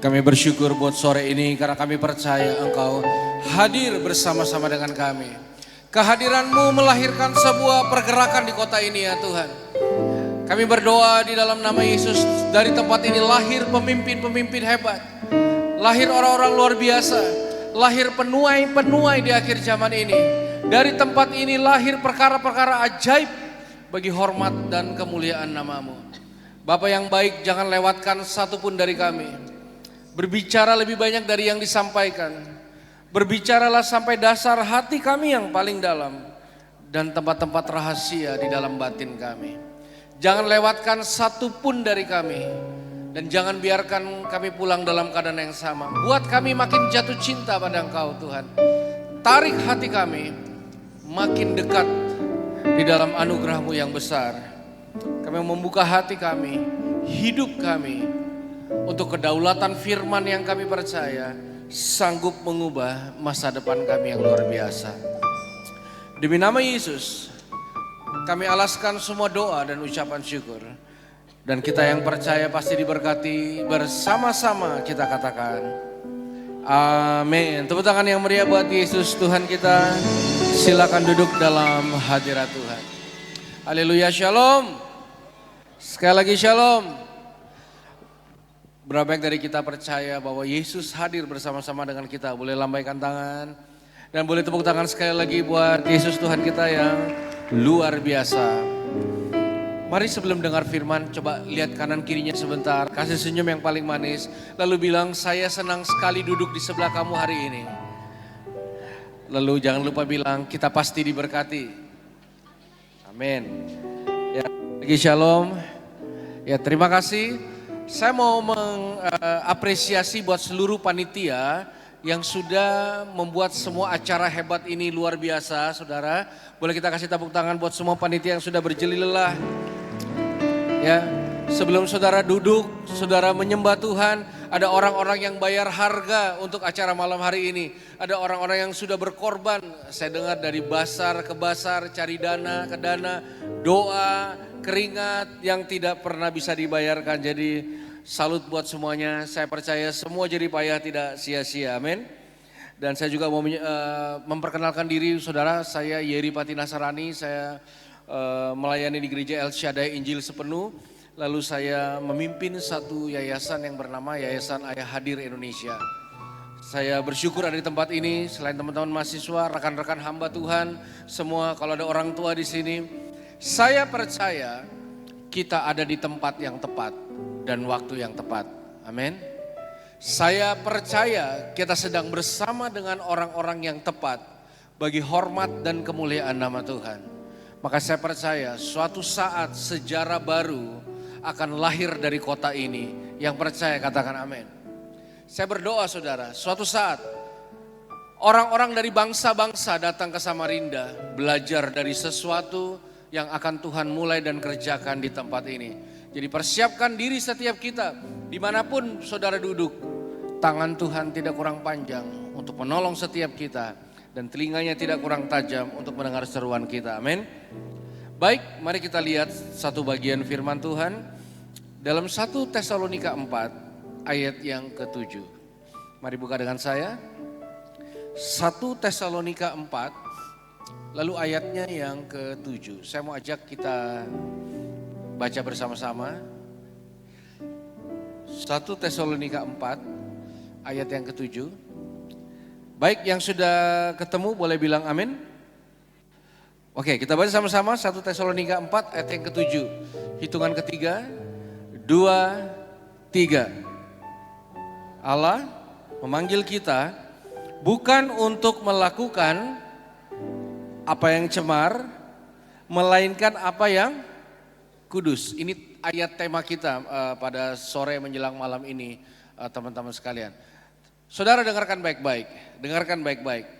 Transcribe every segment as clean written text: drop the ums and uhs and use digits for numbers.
Kami bersyukur buat sore ini karena kami percaya Engkau hadir bersama-sama dengan kami. Kehadiran-Mu melahirkan sebuah pergerakan di kota ini ya Tuhan. Kami berdoa di dalam nama Yesus, dari tempat ini lahir pemimpin-pemimpin hebat. Lahir orang-orang luar biasa, lahir penuai-penuai di akhir zaman ini. Dari tempat ini lahir perkara-perkara ajaib bagi hormat dan kemuliaan nama-Mu. Bapa yang baik, jangan lewatkan satupun dari kami. Berbicara lebih banyak dari yang disampaikan. Berbicaralah sampai dasar hati kami yang paling dalam dan tempat-tempat rahasia di dalam batin kami. Jangan lewatkan satupun dari kami dan jangan biarkan kami pulang dalam keadaan yang sama. Buat kami makin jatuh cinta pada Engkau Tuhan. Tarik hati kami makin dekat di dalam anugerah-Mu yang besar. Kami membuka hati kami, hidup kami untuk kedaulatan firman yang kami percaya sanggup mengubah masa depan kami yang luar biasa. Demi nama Yesus, kami alaskan semua doa dan ucapan syukur. Dan kita yang percaya pasti diberkati, bersama-sama kita katakan amin. Tepuk tangan yang meriah buat Yesus Tuhan kita. Silakan duduk dalam hadirat Tuhan. Haleluya, shalom. Sekali lagi shalom. Berapa banyak dari kita percaya bahwa Yesus hadir bersama-sama dengan kita. Boleh lambaikan tangan dan boleh tepuk tangan sekali lagi buat Yesus Tuhan kita yang luar biasa. Mari sebelum dengar firman, coba lihat kanan kirinya sebentar. Kasih senyum yang paling manis. Lalu bilang, saya senang sekali duduk di sebelah kamu hari ini. Lalu jangan lupa bilang, kita pasti diberkati. Amin. Ya, lagi shalom. Ya, terima kasih. Saya mau mengapresiasi buat seluruh panitia yang sudah membuat semua acara hebat ini luar biasa, saudara. Boleh kita kasih tepuk tangan buat semua panitia yang sudah berjeli lelah. Ya, sebelum saudara duduk, saudara menyembah Tuhan, ada orang-orang yang bayar harga untuk acara malam hari ini. Ada orang-orang yang sudah berkorban. Saya dengar dari basar ke basar, cari dana ke dana, doa, keringat yang tidak pernah bisa dibayarkan. Jadi salut buat semuanya. Saya percaya semua jerih payah tidak sia-sia. Amin. Dan saya juga mau memperkenalkan diri saudara. Saya Yeri Pati Nasarani. Saya melayani di gereja El Shaddai Injil Sepenuh. Lalu saya memimpin satu yayasan yang bernama Yayasan Ayah Hadir Indonesia. Saya bersyukur ada di tempat ini. Selain teman-teman mahasiswa, rekan-rekan hamba Tuhan, semua kalau ada orang tua di sini. Saya percaya kita ada di tempat yang tepat dan waktu yang tepat. Amin. Saya percaya kita sedang bersama dengan orang-orang yang tepat bagi hormat dan kemuliaan nama Tuhan. Maka saya percaya suatu saat sejarah baru akan lahir dari kota ini. Yang percaya katakan amin. Saya berdoa saudara, suatu saat orang-orang dari bangsa-bangsa datang ke Samarinda, belajar dari sesuatu yang akan Tuhan mulai dan kerjakan di tempat ini. Jadi persiapkan diri setiap kita, dimanapun saudara duduk, tangan Tuhan tidak kurang panjang untuk menolong setiap kita, dan telinganya tidak kurang tajam untuk mendengar seruan kita, amin. Baik, mari kita lihat satu bagian firman Tuhan dalam 1 Tesalonika 4 ayat yang ke-7. Mari buka dengan saya, 1 Tesalonika 4 lalu ayatnya yang ke-7. Saya mau ajak kita baca bersama-sama. 1 Tesalonika 4 ayat yang ke-7. Baik, yang sudah ketemu boleh bilang amin. Oke, kita baca sama-sama 1 Tesalonika 4 ayat yang ke-7. Hitungan ketiga, 2, 3. Allah memanggil kita bukan untuk melakukan apa yang cemar, melainkan apa yang kudus. Ini ayat tema kita pada sore menjelang malam ini, teman-teman sekalian. Saudara dengarkan baik-baik, dengarkan baik-baik.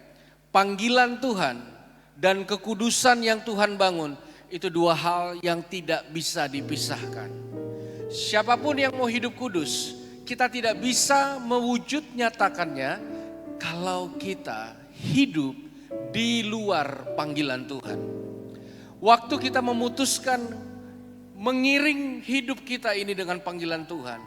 Panggilan Tuhan dan kekudusan yang Tuhan bangun, itu dua hal yang tidak bisa dipisahkan. Siapapun yang mau hidup kudus, kita tidak bisa mewujud nyatakannya kalau kita hidup di luar panggilan Tuhan. Waktu kita memutuskan mengiring hidup kita ini dengan panggilan Tuhan,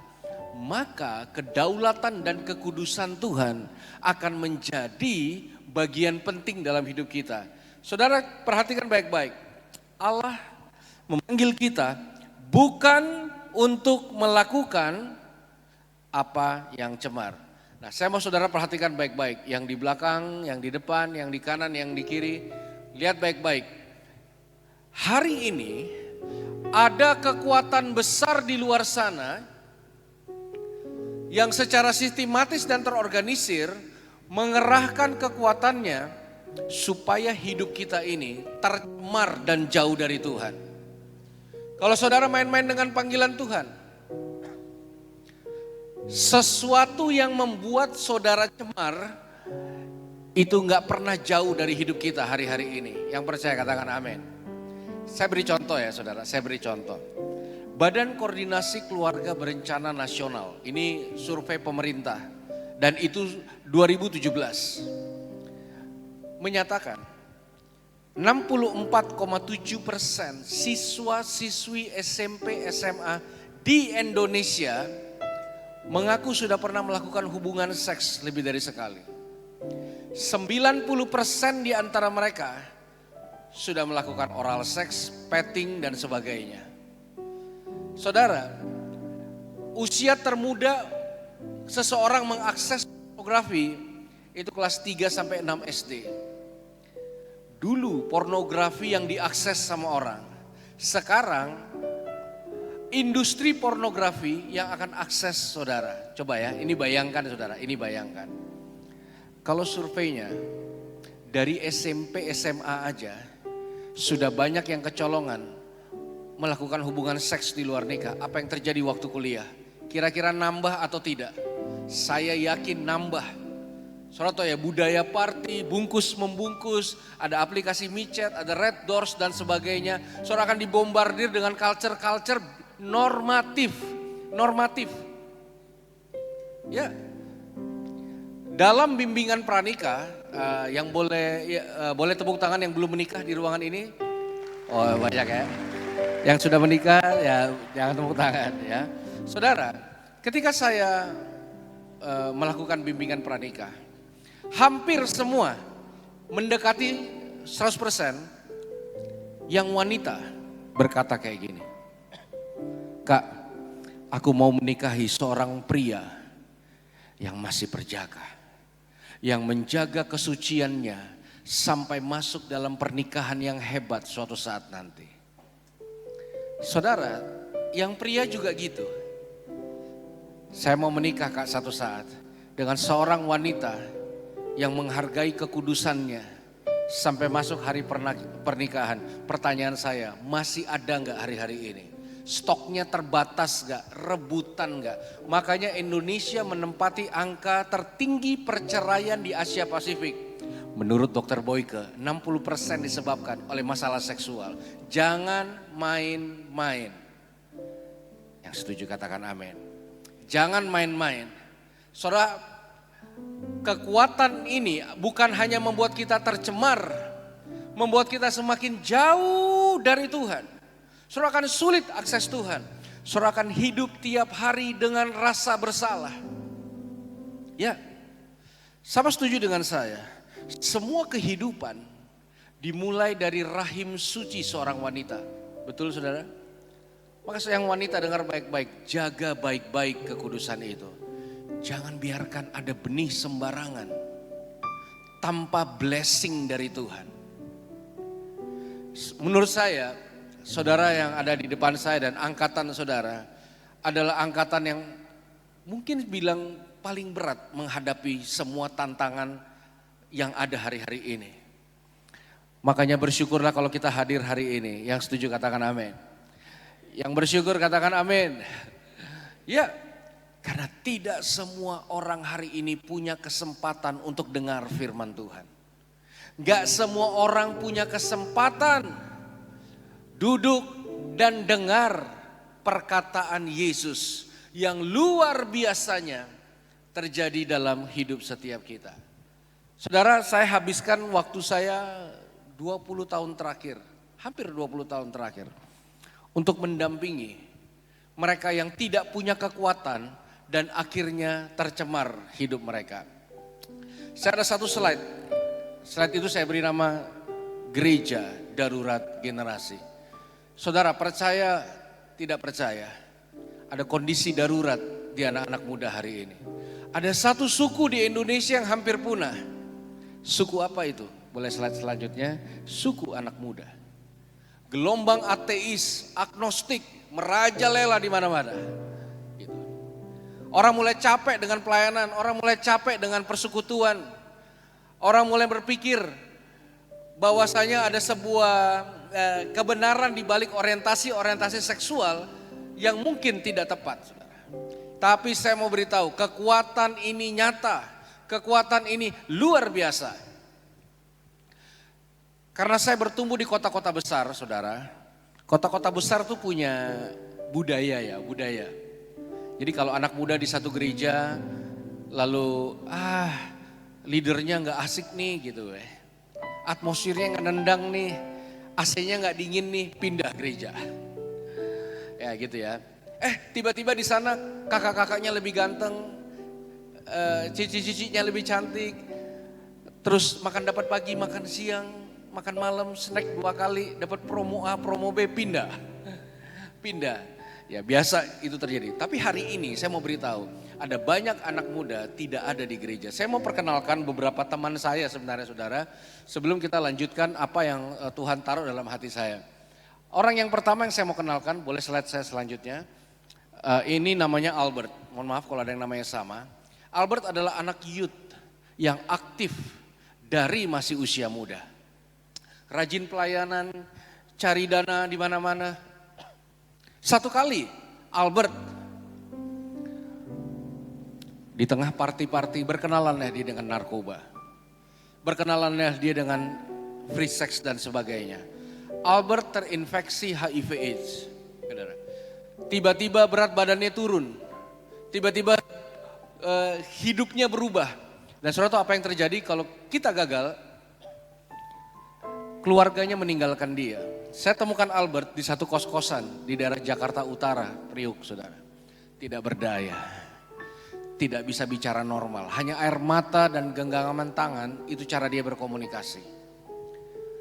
maka kedaulatan dan kekudusan Tuhan akan menjadi bagian penting dalam hidup kita. Saudara perhatikan baik-baik, Allah memanggil kita bukan untuk melakukan apa yang cemar. Nah, saya mau saudara perhatikan baik-baik, yang di belakang, yang di depan, yang di kanan, yang di kiri. Lihat baik-baik. Hari ini ada kekuatan besar di luar sana yang secara sistematis dan terorganisir mengerahkan kekuatannya supaya hidup kita ini tercemar dan jauh dari Tuhan. Kalau saudara main-main dengan panggilan Tuhan, sesuatu yang membuat saudara cemar itu gak pernah jauh dari hidup kita hari-hari ini. Yang percaya katakan amin. Saya beri contoh ya saudara, saya beri contoh. Badan Koordinasi Keluarga Berencana Nasional, ini survei pemerintah dan itu 2017, menyatakan 64,7% siswa-siswi SMP SMA di Indonesia mengaku sudah pernah melakukan hubungan seks lebih dari sekali. 90% di antara mereka sudah melakukan oral seks, petting dan sebagainya. Saudara, usia termuda seseorang mengakses pornografi itu kelas 3 sampai 6 SD. Dulu pornografi yang diakses sama orang. Sekarang industri pornografi yang akan akses saudara. Coba ya, ini bayangkan saudara, ini bayangkan. Kalau surveinya dari SMP SMA aja sudah banyak yang kecolongan melakukan hubungan seks di luar nikah. Apa yang terjadi waktu kuliah? Kira-kira nambah atau tidak? Saya yakin nambah. Saudara tahu ya, budaya party, bungkus membungkus, ada aplikasi micet, ada red doors dan sebagainya. Saudara akan dibombardir dengan culture-culture normatif. Ya. Dalam bimbingan pranikah, yang boleh tepuk tangan yang belum menikah di ruangan ini. Oh banyak ya. Yang sudah menikah ya jangan tepuk tangan ya. Saudara, ketika saya melakukan bimbingan pranikah, hampir semua mendekati 100% yang wanita berkata kayak gini. Kak, aku mau menikahi seorang pria yang masih berjaga, yang menjaga kesuciannya sampai masuk dalam pernikahan yang hebat suatu saat nanti. Saudara, yang pria juga gitu. Saya mau menikah Kak satu saat dengan seorang wanita yang menghargai kekudusannya sampai masuk hari pernikahan. Pertanyaan saya, masih ada gak hari-hari ini? Stoknya terbatas gak? Rebutan gak? Makanya Indonesia menempati angka tertinggi perceraian di Asia Pasifik. Menurut Dr. Boyke, 60% disebabkan oleh masalah seksual. Jangan main-main. Yang setuju katakan amin. Jangan main-main. Saudara, kekuatan ini bukan hanya membuat kita tercemar, membuat kita semakin jauh dari Tuhan. Saudara akan sulit akses Tuhan. Saudara akan hidup tiap hari dengan rasa bersalah. Ya, sama setuju dengan saya. Semua kehidupan dimulai dari rahim suci seorang wanita. Betul saudara? Maka yang wanita dengar baik-baik, jaga baik-baik kekudusan itu. Jangan biarkan ada benih sembarangan tanpa blessing dari Tuhan. Menurut saya, saudara yang ada di depan saya dan angkatan saudara adalah angkatan yang mungkin bilang paling berat menghadapi semua tantangan yang ada hari-hari ini. Makanya bersyukurlah kalau kita hadir hari ini. Yang setuju katakan amin. Yang bersyukur katakan amin. Ya, karena tidak semua orang hari ini punya kesempatan untuk dengar firman Tuhan. Gak semua orang punya kesempatan duduk dan dengar perkataan Yesus yang luar biasanya terjadi dalam hidup setiap kita. Saudara, saya habiskan waktu saya 20 tahun terakhir, hampir 20 tahun terakhir, untuk mendampingi mereka yang tidak punya kekuatan dan akhirnya tercemar hidup mereka. Saya ada satu slide. Slide itu saya beri nama Gereja Darurat Generasi. Saudara percaya tidak percaya, ada kondisi darurat di anak-anak muda hari ini. Ada satu suku di Indonesia yang hampir punah. Suku apa itu? Boleh slide selanjutnya. Suku anak muda. Gelombang ateis, agnostik, merajalela di mana-mana. Gitu. Orang mulai capek dengan pelayanan, orang mulai capek dengan persekutuan. Orang mulai berpikir bahwasanya ada sebuah kebenaran di balik orientasi seksual yang mungkin tidak tepat, saudara. Tapi saya mau beritahu, kekuatan ini nyata, kekuatan ini luar biasa. Karena saya bertumbuh di kota-kota besar, saudara. Kota-kota besar tuh punya budaya. Jadi kalau anak muda di satu gereja, lalu leadernya nggak asik nih gitu, atmosfernya nggak nendang nih, AC-nya nggak dingin nih, pindah gereja. Ya gitu ya. Tiba-tiba di sana kakak-kakaknya lebih ganteng, cici-cicinya lebih cantik, terus makan dapat pagi, makan siang, makan malam, snack 2 kali, dapat promo A, promo B, pindah. Ya biasa itu terjadi. Tapi hari ini saya mau beritahu, ada banyak anak muda tidak ada di gereja. Saya mau perkenalkan beberapa teman saya sebenarnya, saudara, sebelum kita lanjutkan apa yang Tuhan taruh dalam hati saya. Orang yang pertama yang saya mau kenalkan, boleh slide saya selanjutnya. Ini namanya Albert, mohon maaf kalau ada yang namanya sama. Albert adalah anak youth yang aktif dari masih usia muda. Rajin pelayanan, cari dana di mana-mana. Satu kali Albert di tengah party-party berkenalannya dia dengan narkoba. Berkenalannya dia dengan free sex dan sebagainya. Albert terinfeksi HIV AIDS. Tiba-tiba berat badannya turun. Tiba-tiba hidupnya berubah. Dan saudara tahu apa yang terjadi kalau kita gagal? Keluarganya meninggalkan dia. Saya temukan Albert di satu kos-kosan di daerah Jakarta Utara, Priuk, saudara. Tidak berdaya, tidak bisa bicara normal. Hanya air mata dan genggaman tangan, itu cara dia berkomunikasi.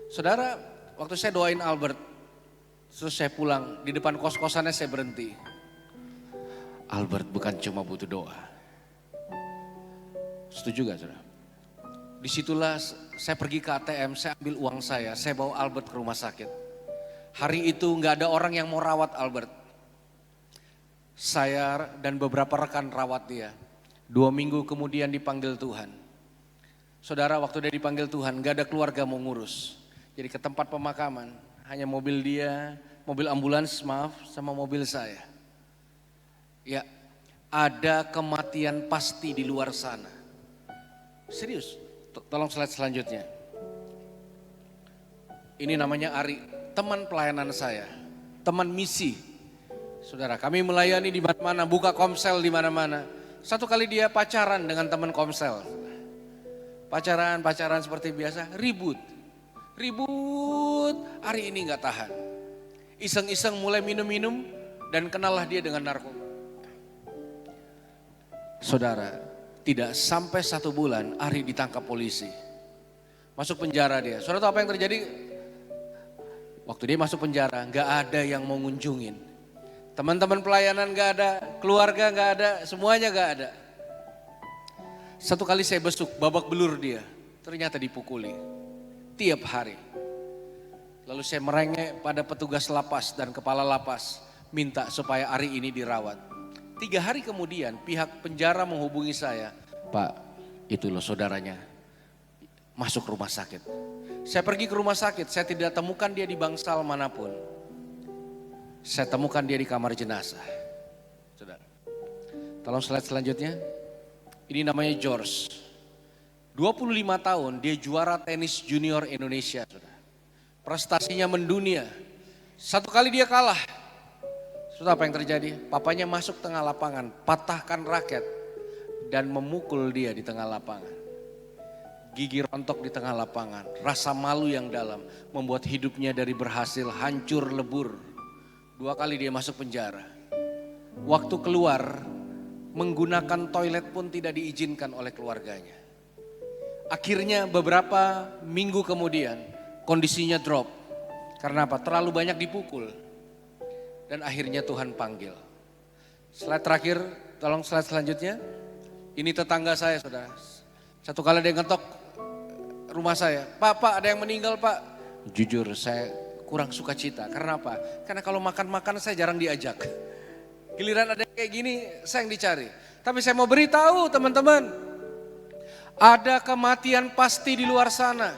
Saudara, waktu saya doain Albert, terus saya pulang, di depan kos-kosannya saya berhenti. Albert bukan cuma butuh doa. Setuju gak, saudara? Disitulah saya pergi ke ATM, saya ambil uang saya bawa Albert ke rumah sakit. Hari itu gak ada orang yang mau rawat Albert. Saya dan beberapa rekan rawat dia. 2 minggu kemudian dipanggil Tuhan. Saudara, waktu dia dipanggil Tuhan gak ada keluarga mau ngurus. Jadi ke tempat pemakaman, hanya mobil dia, mobil ambulans maaf, sama mobil saya. Ya, ada kematian pasti di luar sana. Serius. Tolong slide selanjutnya. Ini namanya Ari, teman pelayanan saya, teman misi. Saudara, kami melayani di mana-mana, buka komsel di mana-mana. Satu kali dia pacaran dengan teman komsel. Pacaran seperti biasa, ribut. Ari ini nggak tahan. Iseng-iseng mulai minum-minum dan kenallah dia dengan narkoba. Saudara, tidak sampai 1 bulan Ari ditangkap polisi. Masuk penjara dia. Saudara tahu apa yang terjadi? Waktu dia masuk penjara gak ada yang mau ngunjungin. Teman-teman pelayanan gak ada, keluarga gak ada, semuanya gak ada. Satu kali saya besuk, babak belur dia. Ternyata dipukuli. Tiap hari. Lalu saya merengek pada petugas lapas dan kepala lapas. Minta supaya Ari ini dirawat. 3 hari kemudian pihak penjara menghubungi saya. Pak, itu loh saudaranya masuk rumah sakit. Saya pergi ke rumah sakit, saya tidak temukan dia di bangsal manapun. Saya temukan dia di kamar jenazah. Saudara, tolong slide selanjutnya. Ini namanya George. 25 tahun dia juara tenis junior Indonesia. Saudara. Prestasinya mendunia. Satu kali dia kalah. Saudara, apa yang terjadi? Papanya masuk tengah lapangan, patahkan raket dan memukul dia di tengah lapangan. Gigi rontok di tengah lapangan, rasa malu yang dalam membuat hidupnya dari berhasil hancur lebur. 2 kali dia masuk penjara. Waktu keluar menggunakan toilet pun tidak diizinkan oleh keluarganya. Akhirnya beberapa minggu kemudian kondisinya drop. Karena apa? Terlalu banyak dipukul. Dan akhirnya Tuhan panggil. Slide terakhir, tolong slide selanjutnya. Ini tetangga saya, saudara. Satu kali dia ngetok rumah saya. Pak, ada yang meninggal, Pak. Jujur saya kurang suka cita. Karena apa? Karena kalau makan-makan saya jarang diajak. Giliran ada yang kayak gini, saya yang dicari. Tapi saya mau beritahu teman-teman. Ada kematian pasti di luar sana.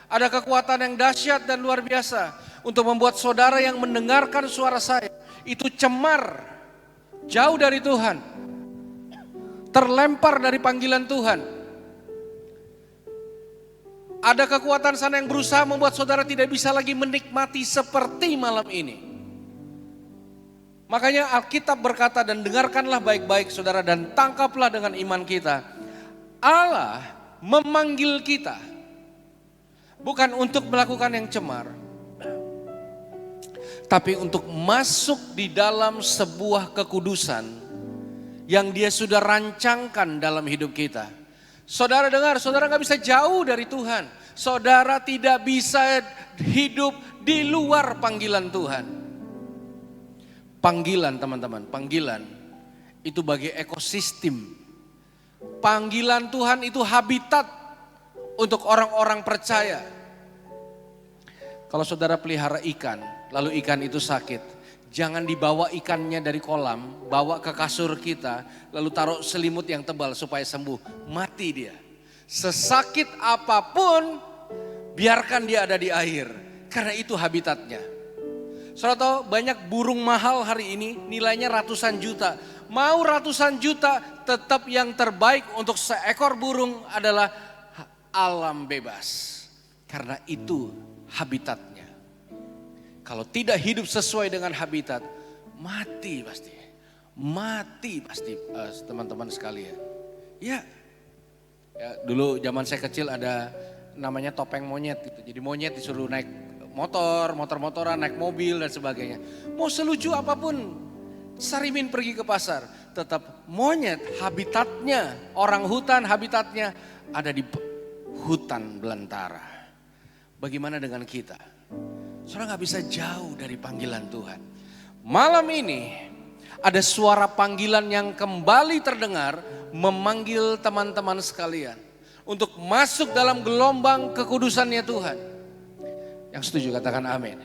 Ada kekuatan yang dahsyat dan luar biasa. Untuk membuat saudara yang mendengarkan suara saya. Itu cemar. Jauh dari Tuhan. Terlempar dari panggilan Tuhan. Ada kekuatan sana yang berusaha membuat saudara tidak bisa lagi menikmati seperti malam ini. Makanya Alkitab berkata, dan dengarkanlah baik-baik saudara dan tangkaplah dengan iman kita. Allah memanggil kita bukan untuk melakukan yang cemar, tapi untuk masuk di dalam sebuah kekudusan yang Dia sudah rancangkan dalam hidup kita. Saudara dengar, saudara gak bisa jauh dari Tuhan. Saudara tidak bisa hidup di luar panggilan Tuhan. Panggilan teman-teman, panggilan itu bagi ekosistem. Panggilan Tuhan itu habitat untuk orang-orang percaya. Kalau saudara pelihara ikan, lalu ikan itu sakit, jangan dibawa ikannya dari kolam, bawa ke kasur kita, lalu taruh selimut yang tebal supaya sembuh. Mati dia. Sesakit apapun, biarkan dia ada di air, karena itu habitatnya. Saudara tahu banyak burung mahal hari ini nilainya ratusan juta. Mau ratusan juta, tetap yang terbaik untuk seekor burung adalah alam bebas. Karena itu habitatnya. Kalau tidak hidup sesuai dengan habitat, mati pasti. Mati pasti teman-teman sekalian. Ya, dulu zaman saya kecil ada namanya topeng monyet gitu. Jadi monyet disuruh naik motor-motoran, naik mobil dan sebagainya. Mau selucu apapun, Sarimin pergi ke pasar, tetap monyet habitatnya, orang hutan habitatnya ada di hutan belantara. Bagaimana dengan kita? Saudara gak bisa jauh dari panggilan Tuhan. Malam ini ada suara panggilan yang kembali terdengar memanggil teman-teman sekalian untuk masuk dalam gelombang kekudusannya Tuhan. Yang setuju katakan amin.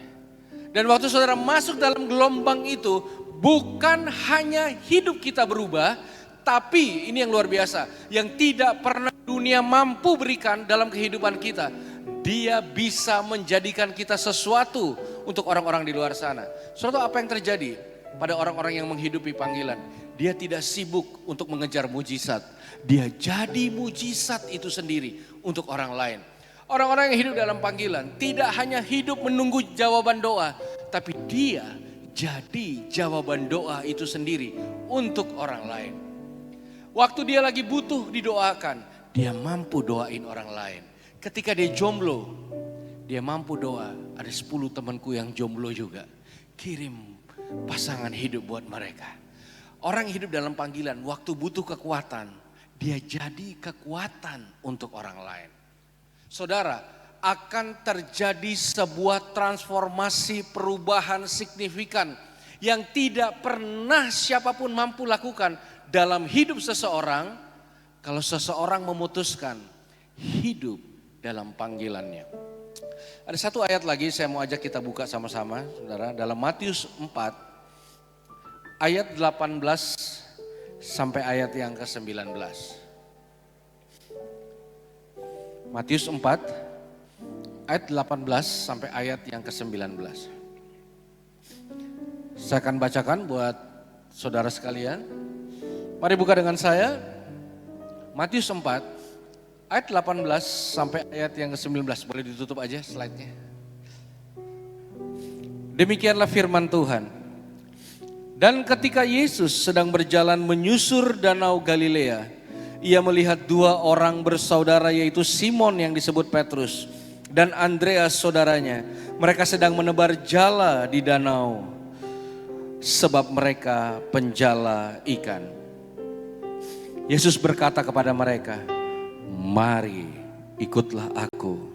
Dan waktu saudara masuk dalam gelombang itu, bukan hanya hidup kita berubah, tapi ini yang luar biasa, yang tidak pernah dunia mampu berikan dalam kehidupan kita. Dia bisa menjadikan kita sesuatu untuk orang-orang di luar sana. Saudara, apa yang terjadi pada orang-orang yang menghidupi panggilan? Dia tidak sibuk untuk mengejar mujizat. Dia jadi mujizat itu sendiri untuk orang lain. Orang-orang yang hidup dalam panggilan tidak hanya hidup menunggu jawaban doa, tapi dia jadi jawaban doa itu sendiri untuk orang lain. Waktu dia lagi butuh didoakan, dia mampu doain orang lain. Ketika dia jomblo, dia mampu doa. Ada 10 temanku yang jomblo juga. Kirim pasangan hidup buat mereka. Orang yang hidup dalam panggilan, waktu butuh kekuatan, dia jadi kekuatan untuk orang lain. Saudara, akan terjadi sebuah transformasi perubahan signifikan yang tidak pernah siapapun mampu lakukan dalam hidup seseorang kalau seseorang memutuskan hidup dalam panggilannya. Ada satu ayat lagi saya mau ajak kita buka sama-sama, saudara, dalam Matius 4 ayat 18 sampai ayat yang ke-19. Matius 4 ayat 18 sampai ayat yang ke-19. Saya akan bacakan buat saudara sekalian. Mari buka dengan saya. Matius 4 ayat 18 sampai ayat yang ke-19. Boleh ditutup aja slide-nya. Demikianlah firman Tuhan. Dan ketika Yesus sedang berjalan menyusur danau Galilea, ia melihat 2 orang bersaudara, yaitu Simon yang disebut Petrus dan Andreas saudaranya. Mereka sedang menebar jala di danau sebab mereka penjala ikan. Yesus berkata kepada mereka, mari ikutlah aku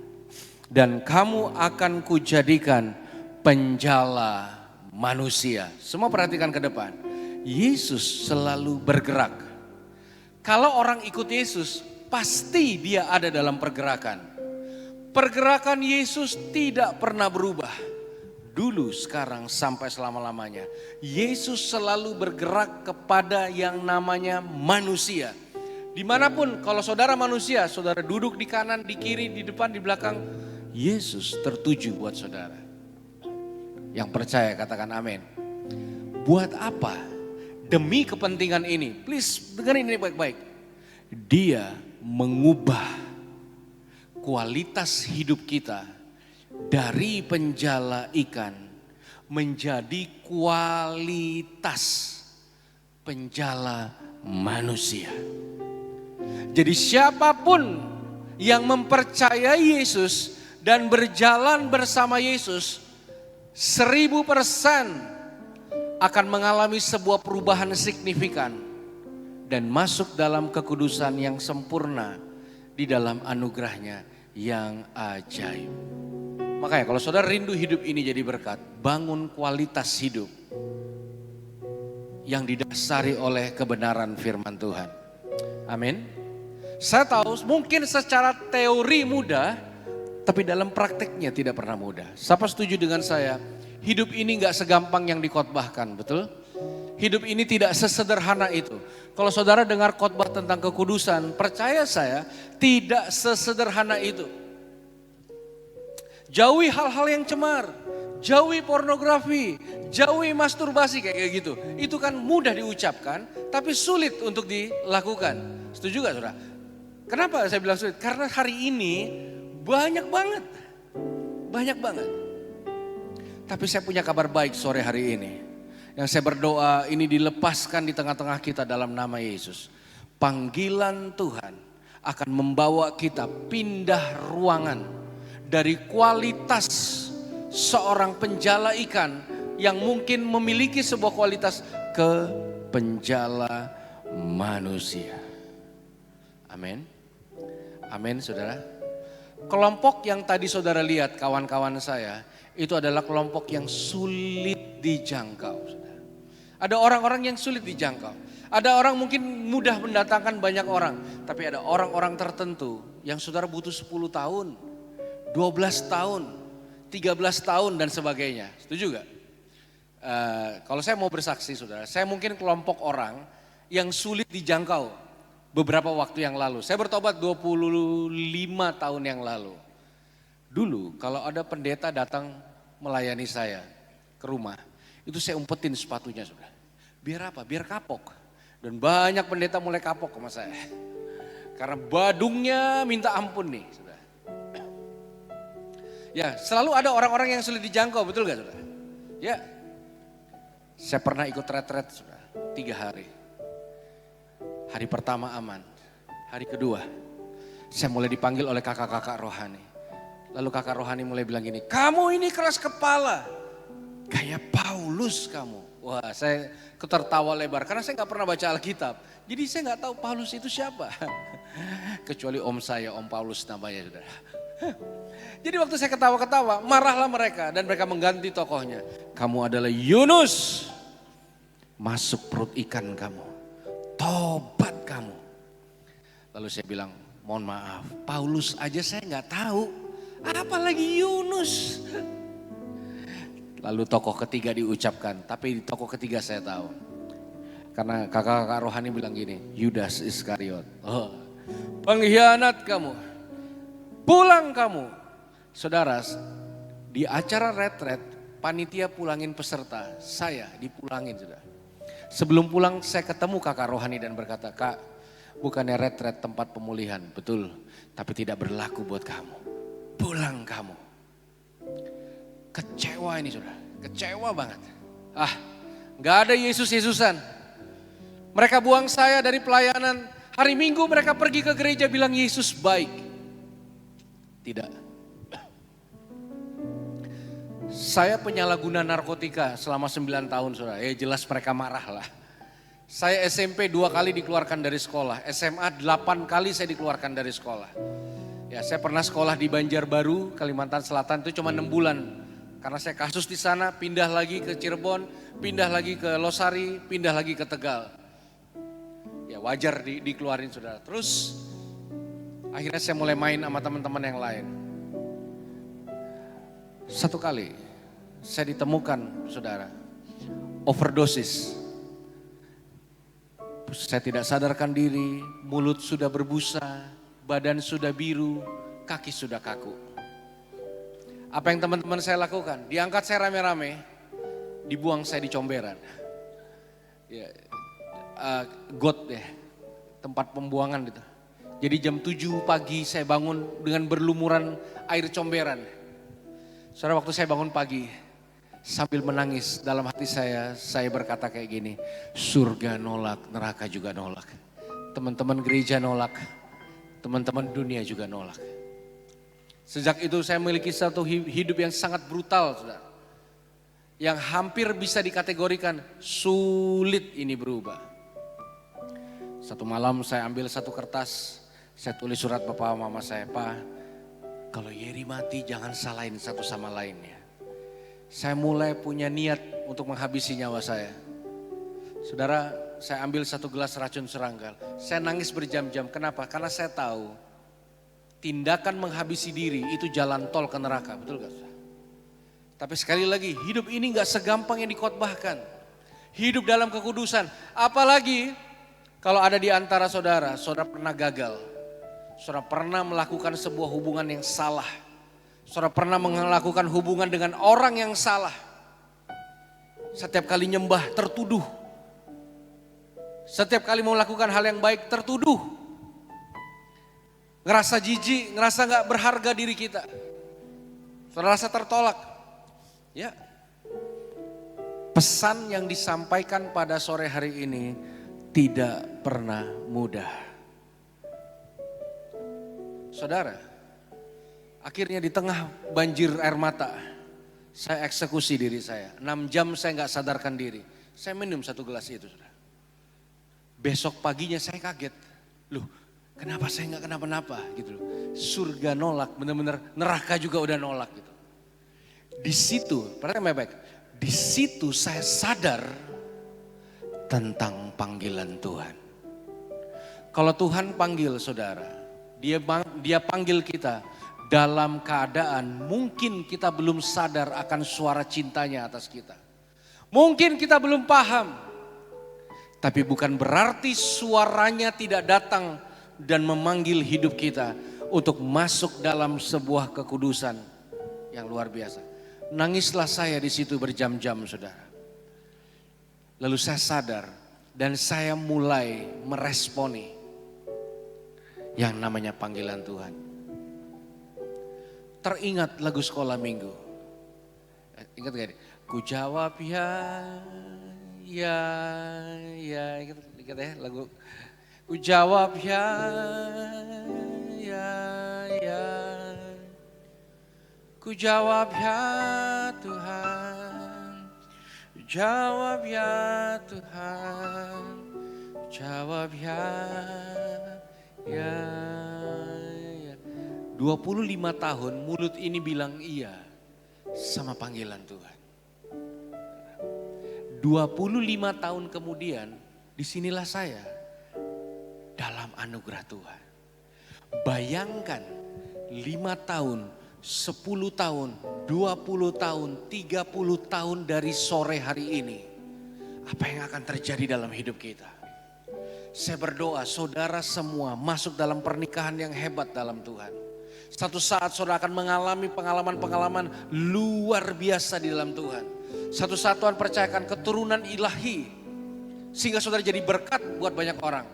dan kamu akan kujadikan penjala manusia. Semua perhatikan ke depan. Yesus selalu bergerak. Kalau orang ikut Yesus, pasti dia ada dalam pergerakan. Pergerakan Yesus tidak pernah berubah. Dulu, sekarang, sampai selama-lamanya. Yesus selalu bergerak kepada yang namanya manusia. Dimanapun, kalau saudara manusia, saudara duduk di kanan, di kiri, di depan, di belakang. Yesus tertuju buat saudara. Yang percaya katakan amin. Buat apa? Demi kepentingan ini. Please dengerin ini baik-baik. Dia mengubah kualitas hidup kita dari penjala ikan menjadi kualitas penjala manusia. Jadi siapapun yang mempercayai Yesus dan berjalan bersama Yesus 1000% akan mengalami sebuah perubahan signifikan dan masuk dalam kekudusan yang sempurna di dalam anugerahnya yang ajaib. Makanya kalau saudara rindu hidup ini jadi berkat, bangun kualitas hidup yang didasari oleh kebenaran firman Tuhan. Amin. Saya tahu mungkin secara teori mudah, tapi dalam prakteknya tidak pernah mudah. Siapa setuju dengan saya? Hidup ini gak segampang yang dikhotbahkan, betul? Hidup ini tidak sesederhana itu. Kalau saudara dengar khotbah tentang kekudusan, percaya saya tidak sesederhana itu. Jauhi hal-hal yang cemar, jauhi pornografi, jauhi masturbasi kayak gitu. Itu kan mudah diucapkan, tapi sulit untuk dilakukan. Setuju gak saudara? Kenapa saya bilang sulit? Karena hari ini banyak banget. Banyak banget. Tapi saya punya kabar baik sore hari ini. Yang saya berdoa ini dilepaskan di tengah-tengah kita dalam nama Yesus. Panggilan Tuhan akan membawa kita pindah ruangan dari kualitas seorang penjala ikan yang mungkin memiliki sebuah kualitas ke penjala manusia. Amin. Amin saudara. Kelompok yang tadi saudara lihat kawan-kawan saya itu adalah kelompok yang sulit dijangkau. Ada orang-orang yang sulit dijangkau. Ada orang mungkin mudah mendatangkan banyak orang. Tapi ada orang-orang tertentu yang saudara butuh 10 tahun, 12 tahun, 13 tahun dan sebagainya. Setuju gak? Kalau saya mau bersaksi saudara, saya mungkin kelompok orang yang sulit dijangkau beberapa waktu yang lalu. Saya bertobat 25 tahun yang lalu. Dulu kalau ada pendeta datang melayani saya ke rumah, itu saya umpetin sepatunya saudara. Biar apa? Biar kapok. Dan banyak pendeta mulai kapok sama saya. Karena badungnya minta ampun nih saudara. Ya selalu ada orang-orang yang sulit dijangkau, betul gak saudara? Ya, saya pernah ikut retret saudara, 3 hari. Hari pertama aman, hari kedua saya mulai dipanggil oleh kakak-kakak rohani. Lalu kakak rohani mulai bilang gini, kamu ini keras kepala, kayak Paulus kamu. Wah saya tertawa lebar karena saya gak pernah baca Alkitab. Jadi saya gak tahu Paulus itu siapa. Kecuali om saya, om Paulus namanya saudara. Jadi waktu saya ketawa-ketawa, marahlah mereka dan mereka mengganti tokohnya. Kamu adalah Yunus, masuk perut ikan kamu, tobat kamu. Lalu saya bilang, mohon maaf, Paulus aja saya gak tahu, apalagi Yunus. Lalu tokoh ketiga diucapkan, tapi di tokoh ketiga saya tahu. Karena kakak-kakak rohani bilang gini, Yudas Iskariot. Oh, pengkhianat kamu, pulang kamu. Saudara, di acara retret, panitia pulangin peserta, saya dipulangin sudah. Sebelum pulang saya ketemu kakak rohani dan berkata, Kak, bukannya retret tempat pemulihan, betul, tapi tidak berlaku buat kamu. Pulang kamu. Kecewa ini saudara, kecewa banget. Gak ada Yesus-Yesusan. Mereka buang saya dari pelayanan. Hari Minggu mereka pergi ke gereja bilang Yesus baik. Tidak. Saya penyalahguna narkotika selama 9 tahun saudara. Jelas mereka marah lah. Saya SMP 2 kali dikeluarkan dari sekolah, SMA 8 kali saya dikeluarkan dari sekolah. Ya, saya pernah sekolah di Banjarbaru, Kalimantan Selatan itu cuma 6 bulan. Karena saya kasus di sana, pindah lagi ke Cirebon, pindah lagi ke Losari, pindah lagi ke Tegal. Ya wajar dikeluarin saudara. Terus akhirnya saya mulai main sama teman-teman yang lain. Satu kali saya ditemukan saudara, overdosis. Saya tidak sadarkan diri, mulut sudah berbusa, badan sudah biru, kaki sudah kaku. Apa yang teman-teman saya lakukan? Diangkat saya rame-rame, dibuang saya di comberan. Ya, got deh, tempat pembuangan gitu. Jadi jam 7 pagi saya bangun dengan berlumuran air comberan. Saudara, waktu saya bangun pagi, sambil menangis dalam hati saya berkata kayak gini, surga nolak, neraka juga nolak. Teman-teman gereja nolak, teman-teman dunia juga nolak. Sejak itu saya memiliki satu hidup yang sangat brutal, saudara. Yang hampir bisa dikategorikan sulit ini berubah. Satu malam saya ambil satu kertas, saya tulis surat papa mama saya, Pak, kalau Yeri mati jangan salahin satu sama lainnya. Saya mulai punya niat untuk menghabisi nyawa saya. Saudara, saya ambil satu gelas racun serangga. Saya nangis berjam-jam. Kenapa? Karena saya tahu tindakan menghabisi diri itu jalan tol ke neraka. Betul gak? Tapi sekali lagi, hidup ini gak segampang yang dikhotbahkan. Hidup dalam kekudusan. Apalagi kalau ada di antara saudara, saudara pernah gagal. Saudara pernah melakukan sebuah hubungan yang salah. Saudara pernah melakukan hubungan dengan orang yang salah. Setiap kali nyembah tertuduh. Setiap kali mau melakukan hal yang baik tertuduh. Ngerasa jijik, ngerasa gak berharga diri kita. Saudara rasa tertolak. Ya. Pesan yang disampaikan pada sore hari ini tidak pernah mudah. Saudara, akhirnya di tengah banjir air mata, saya eksekusi diri saya. 6 jam saya gak sadarkan diri. Saya minum satu gelas itu, saudara. Besok paginya saya kaget. Loh, kenapa saya gak kenapa-napa gitu loh. Surga nolak, benar-benar neraka juga udah nolak gitu. Di situ, perhatikan baik-baik. Di situ saya sadar tentang panggilan Tuhan. Kalau Tuhan panggil saudara, dia panggil kita dalam keadaan mungkin kita belum sadar akan suara cintanya atas kita. Mungkin kita belum paham, tapi bukan berarti suaranya tidak datang dan memanggil hidup kita untuk masuk dalam sebuah kekudusan yang luar biasa. Nangislah saya di situ berjam-jam, saudara. Lalu saya sadar dan saya mulai meresponi yang namanya panggilan Tuhan. Teringat lagu sekolah minggu. Ingat gak? Ku jawab ya, ingat ya lagu. Ku jawab ya. Ku jawab ya Tuhan. Jawab ya Tuhan. Jawab ya. 25 tahun mulut ini bilang iya sama panggilan Tuhan. 25 tahun kemudian disinilah saya dalam anugerah Tuhan. Bayangkan 5 tahun, 10 tahun, 20 tahun, 30 tahun dari sore hari ini. Apa yang akan terjadi dalam hidup kita? Saya berdoa saudara semua masuk dalam pernikahan yang hebat dalam Tuhan. Satu saat saudara akan mengalami pengalaman-pengalaman luar biasa di dalam Tuhan. Satu saat Tuhan percayakan keturunan ilahi. Sehingga saudara jadi berkat buat banyak orang.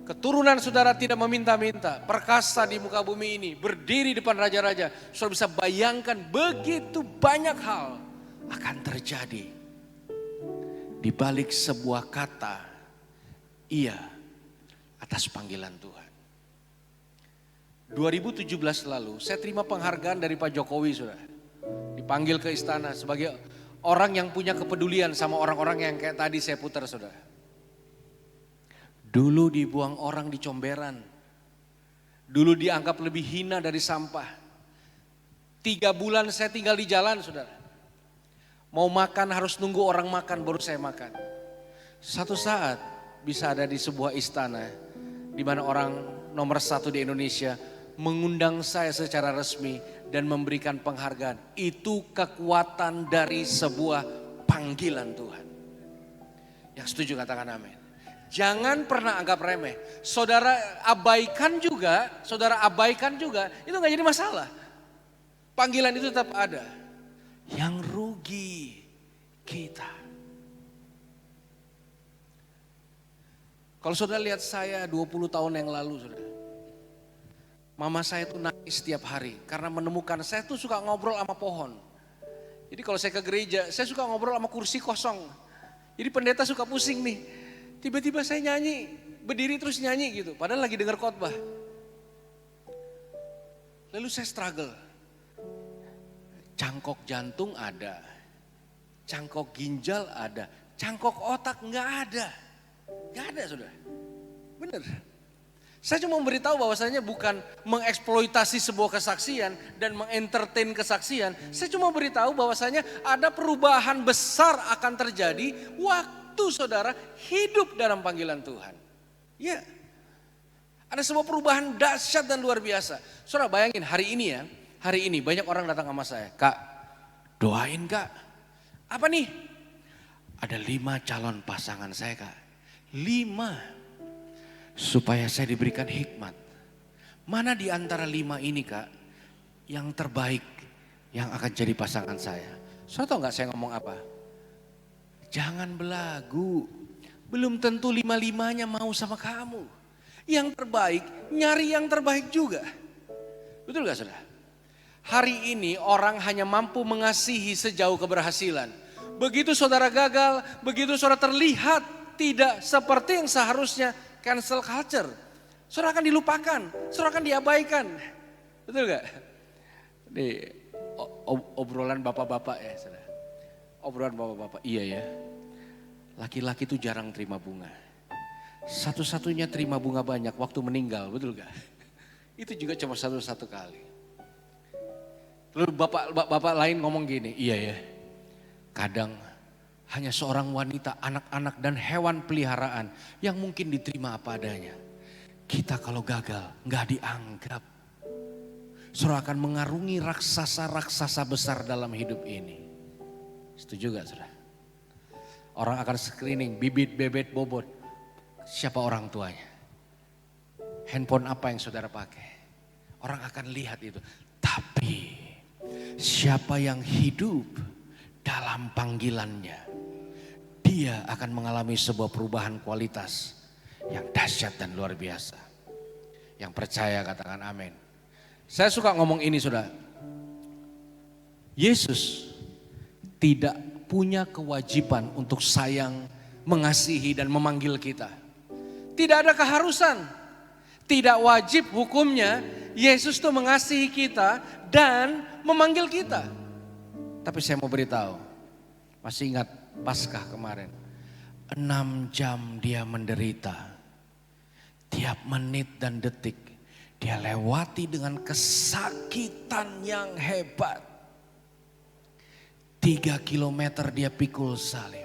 Keturunan saudara tidak meminta-minta. Perkasa di muka bumi ini. Berdiri depan raja-raja. Saudara bisa bayangkan begitu banyak hal akan terjadi. Di balik sebuah kata, iya atas panggilan Tuhan. 2017 lalu saya terima penghargaan dari Pak Jokowi, saudara. Dipanggil ke istana sebagai orang yang punya kepedulian sama orang-orang yang kayak tadi saya putar, saudara. Dulu dibuang orang di comberan. Dulu dianggap lebih hina dari sampah. 3 bulan saya tinggal di jalan, saudara. Mau makan harus nunggu orang makan baru saya makan. Satu saat bisa ada di sebuah istana di mana orang nomor 1 di Indonesia mengundang saya secara resmi dan memberikan penghargaan. Itu kekuatan dari sebuah panggilan Tuhan. Yang setuju katakan amin. Jangan pernah anggap remeh. Saudara abaikan juga, itu gak jadi masalah. Panggilan itu tetap ada. Yang rugi kita. Kalau saudara lihat saya 20 tahun yang lalu, saudara. Mama saya tuh nangis setiap hari karena menemukan saya tuh suka ngobrol sama pohon. Jadi kalau saya ke gereja, saya suka ngobrol sama kursi kosong. Jadi pendeta suka pusing nih. Tiba-tiba saya nyanyi, berdiri terus nyanyi gitu. Padahal lagi dengar khotbah. Lalu saya struggle. Cangkok jantung ada, cangkok ginjal ada, cangkok otak nggak ada. Nggak ada, saudara. Bener. Saya cuma memberitahu bahwasanya bukan mengeksploitasi sebuah kesaksian dan mengentertain kesaksian. Saya cuma beritahu bahwasanya ada perubahan besar akan terjadi waktu saudara hidup dalam panggilan Tuhan. Ya, ada sebuah perubahan dahsyat dan luar biasa. Saudara bayangin hari ini banyak orang datang sama saya. Kak, doain kak. Apa nih? Ada 5 calon pasangan saya kak. 5. Supaya saya diberikan hikmat. Mana di antara 5 ini kak yang terbaik yang akan jadi pasangan saya? Saudara tahu gak saya ngomong apa? Jangan belagu. Belum tentu 5-5-nya mau sama kamu. Yang terbaik, nyari yang terbaik juga. Betul gak saudara? Hari ini orang hanya mampu mengasihi sejauh keberhasilan. Begitu saudara gagal, begitu saudara terlihat tidak seperti yang seharusnya, cancel culture. Saudara akan dilupakan, saudara akan diabaikan. Betul gak? Nih, obrolan bapak-bapak ya saudara. Obrolan bapak-bapak, iya ya. Laki-laki itu jarang terima bunga. Satu-satunya terima bunga banyak waktu meninggal, betul gak? Itu juga cuma satu kali. Lalu bapak lain ngomong gini, iya ya, kadang hanya seorang wanita, anak-anak dan hewan peliharaan yang mungkin diterima apa adanya. Kita kalau gagal gak dianggap. Saudara akan mengarungi raksasa-raksasa besar dalam hidup ini. Setuju gak saudara? Orang akan screening, bibit, bebet, bobot. Siapa orang tuanya? Handphone apa yang saudara pakai? Orang akan lihat itu. Tapi siapa yang hidup dalam panggilannya, dia akan mengalami sebuah perubahan kualitas yang dahsyat dan luar biasa. Yang percaya katakan amin. Saya suka ngomong ini saudara. Yesus tidak punya kewajiban untuk sayang, mengasihi dan memanggil kita. Tidak ada keharusan, tidak wajib hukumnya Yesus tuh mengasihi kita dan memanggil kita. Tapi saya mau beritahu, masih ingat Paskah kemarin, 6 jam dia menderita. Tiap menit dan detik dia lewati dengan kesakitan yang hebat. 3 kilometer dia pikul salib.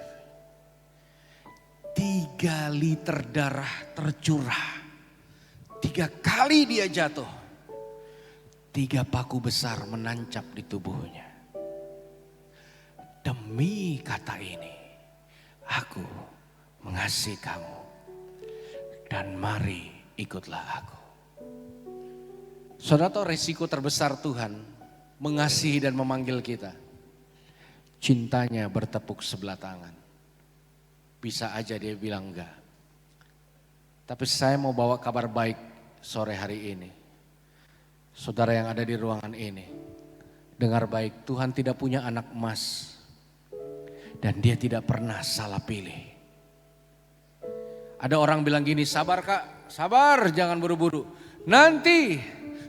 3 liter darah tercurah. 3 kali dia jatuh. 3 paku besar menancap di tubuhnya. Demi kata ini, aku mengasihi kamu. Dan mari ikutlah aku. Saudara tahu resiko terbesar Tuhan mengasihi dan memanggil kita. Cintanya bertepuk sebelah tangan. Bisa aja dia bilang enggak. Tapi saya mau bawa kabar baik sore hari ini. Saudara yang ada di ruangan ini, dengar baik, Tuhan tidak punya anak emas. Dan dia tidak pernah salah pilih. Ada orang bilang gini, sabar kak, sabar jangan buru-buru. Nanti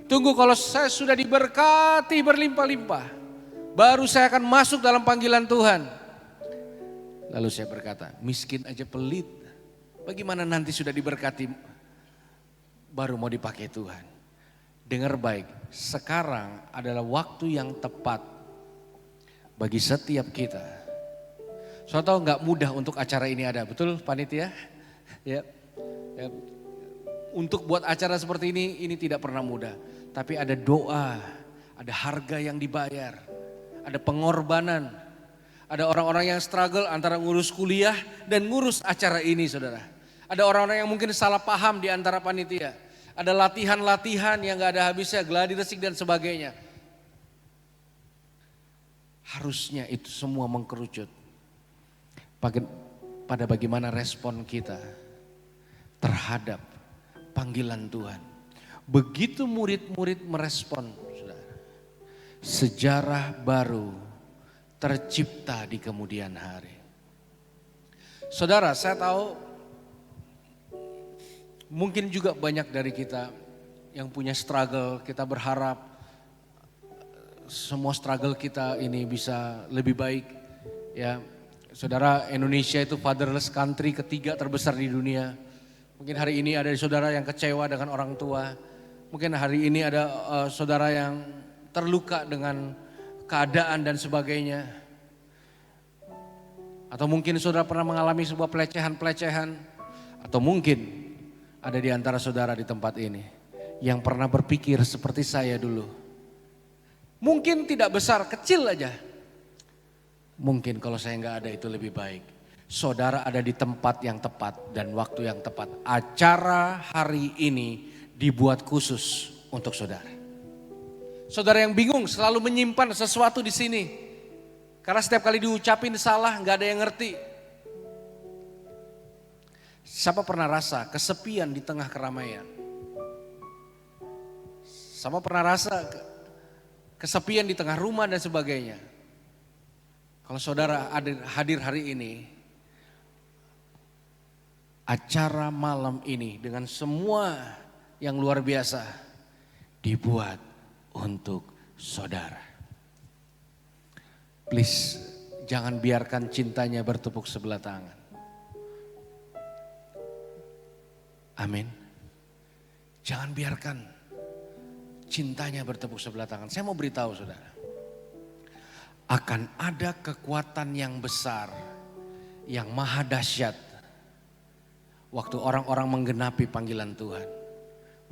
tunggu kalau saya sudah diberkati berlimpah-limpah. Baru saya akan masuk dalam panggilan Tuhan. Lalu saya berkata, miskin aja pelit. Bagaimana nanti sudah diberkati baru mau dipakai Tuhan. Dengar baik, sekarang adalah waktu yang tepat bagi setiap kita. Soalnya tahu nggak mudah untuk acara ini ada, betul panitia? Ya. Untuk buat acara seperti ini tidak pernah mudah. Tapi ada doa, ada harga yang dibayar, ada pengorbanan. Ada orang-orang yang struggle antara ngurus kuliah dan ngurus acara ini, saudara. Ada orang-orang yang mungkin salah paham di antara panitia. Ada latihan-latihan yang gak ada habisnya, gladi resik dan sebagainya. Harusnya itu semua mengkerucut pada bagaimana respon kita terhadap panggilan Tuhan. Begitu murid-murid merespon, saudara, sejarah baru tercipta di kemudian hari. Saudara, saya tahu mungkin juga banyak dari kita yang punya struggle. Kita berharap semua struggle kita ini bisa lebih baik. Ya, saudara, Indonesia itu fatherless country ketiga terbesar di dunia. Mungkin hari ini ada saudara yang kecewa dengan orang tua. Mungkin hari ini ada saudara yang terluka dengan keadaan dan sebagainya. Atau mungkin saudara pernah mengalami sebuah pelecehan-pelecehan. Atau mungkin ada di antara saudara di tempat ini yang pernah berpikir seperti saya dulu. Mungkin tidak besar, kecil aja. Mungkin kalau saya nggak ada itu lebih baik. Saudara ada di tempat yang tepat dan waktu yang tepat. Acara hari ini dibuat khusus untuk saudara. Saudara yang bingung selalu menyimpan sesuatu di sini. Karena setiap kali diucapin salah nggak ada yang ngerti. Siapa pernah rasa kesepian di tengah keramaian? Siapa pernah rasa kesepian di tengah rumah dan sebagainya? Kalau saudara hadir hari ini, acara malam ini dengan semua yang luar biasa dibuat untuk saudara. Please, jangan biarkan cintanya bertepuk sebelah tangan. Amin. Jangan biarkan cintanya bertepuk sebelah tangan. Saya mau beritahu saudara. Akan ada kekuatan yang besar, yang maha dahsyat. Waktu orang-orang menggenapi panggilan Tuhan.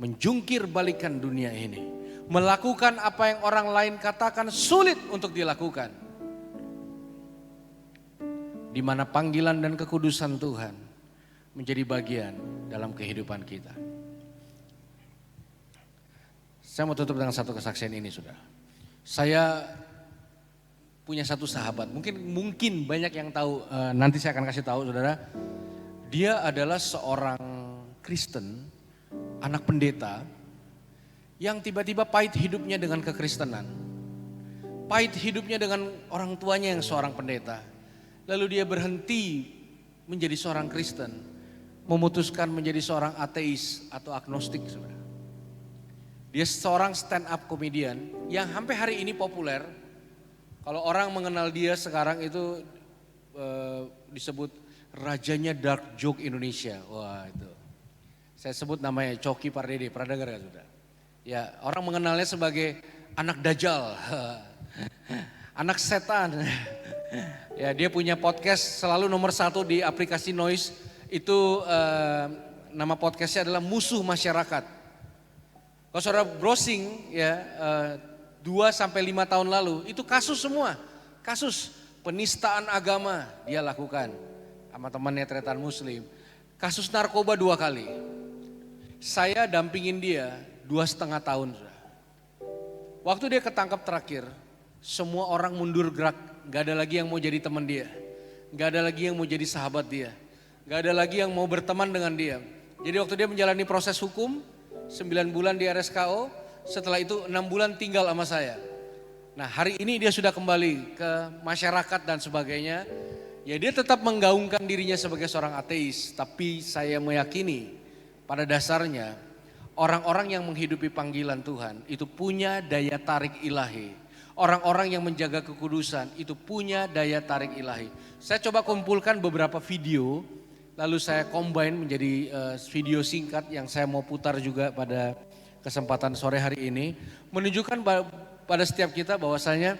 Menjungkir balikan dunia ini. Melakukan apa yang orang lain katakan sulit untuk dilakukan. Di mana panggilan dan kekudusan Tuhan menjadi bagian dalam kehidupan kita. Saya mau tutup dengan satu kesaksian ini, saudara. Saya punya satu sahabat, mungkin banyak yang tahu, nanti saya akan kasih tahu, saudara. Dia adalah seorang Kristen, anak pendeta, yang tiba-tiba pahit hidupnya dengan kekristenan. Pahit hidupnya dengan orang tuanya yang seorang pendeta. Lalu dia berhenti menjadi seorang Kristen, memutuskan menjadi seorang ateis atau agnostik, saudara. Dia seorang stand up comedian yang sampai hari ini populer. Kalau orang mengenal dia sekarang itu disebut rajanya dark joke Indonesia. Wah itu. Saya sebut namanya Coki Pardede, pernah dengar gak saudara? Ya, orang mengenalnya sebagai anak dajjal, anak setan. Ya, dia punya podcast selalu nomor 1 di aplikasi Noise. Itu nama podcastnya adalah Musuh Masyarakat. Kalau saudara browsing ya 2-5 tahun lalu itu kasus semua. Kasus penistaan agama dia lakukan sama temannya tretan muslim. Kasus narkoba 2 kali. Saya dampingin dia 2,5 tahun. Waktu dia ketangkap terakhir, semua orang mundur gerak. Gak ada lagi yang mau jadi teman dia. Gak ada lagi yang mau jadi sahabat dia. Gak ada lagi yang mau berteman dengan dia. Jadi waktu dia menjalani proses hukum, 9 bulan di RSKO, setelah itu 6 bulan tinggal sama saya. Nah hari ini dia sudah kembali ke masyarakat dan sebagainya. Ya dia tetap menggaungkan dirinya sebagai seorang ateis. Tapi saya meyakini pada dasarnya orang-orang yang menghidupi panggilan Tuhan itu punya daya tarik ilahi. Orang-orang yang menjaga kekudusan itu punya daya tarik ilahi. Saya coba kumpulkan beberapa video lalu saya combine menjadi video singkat yang saya mau putar juga pada kesempatan sore hari ini. Menunjukkan pada setiap kita bahwasanya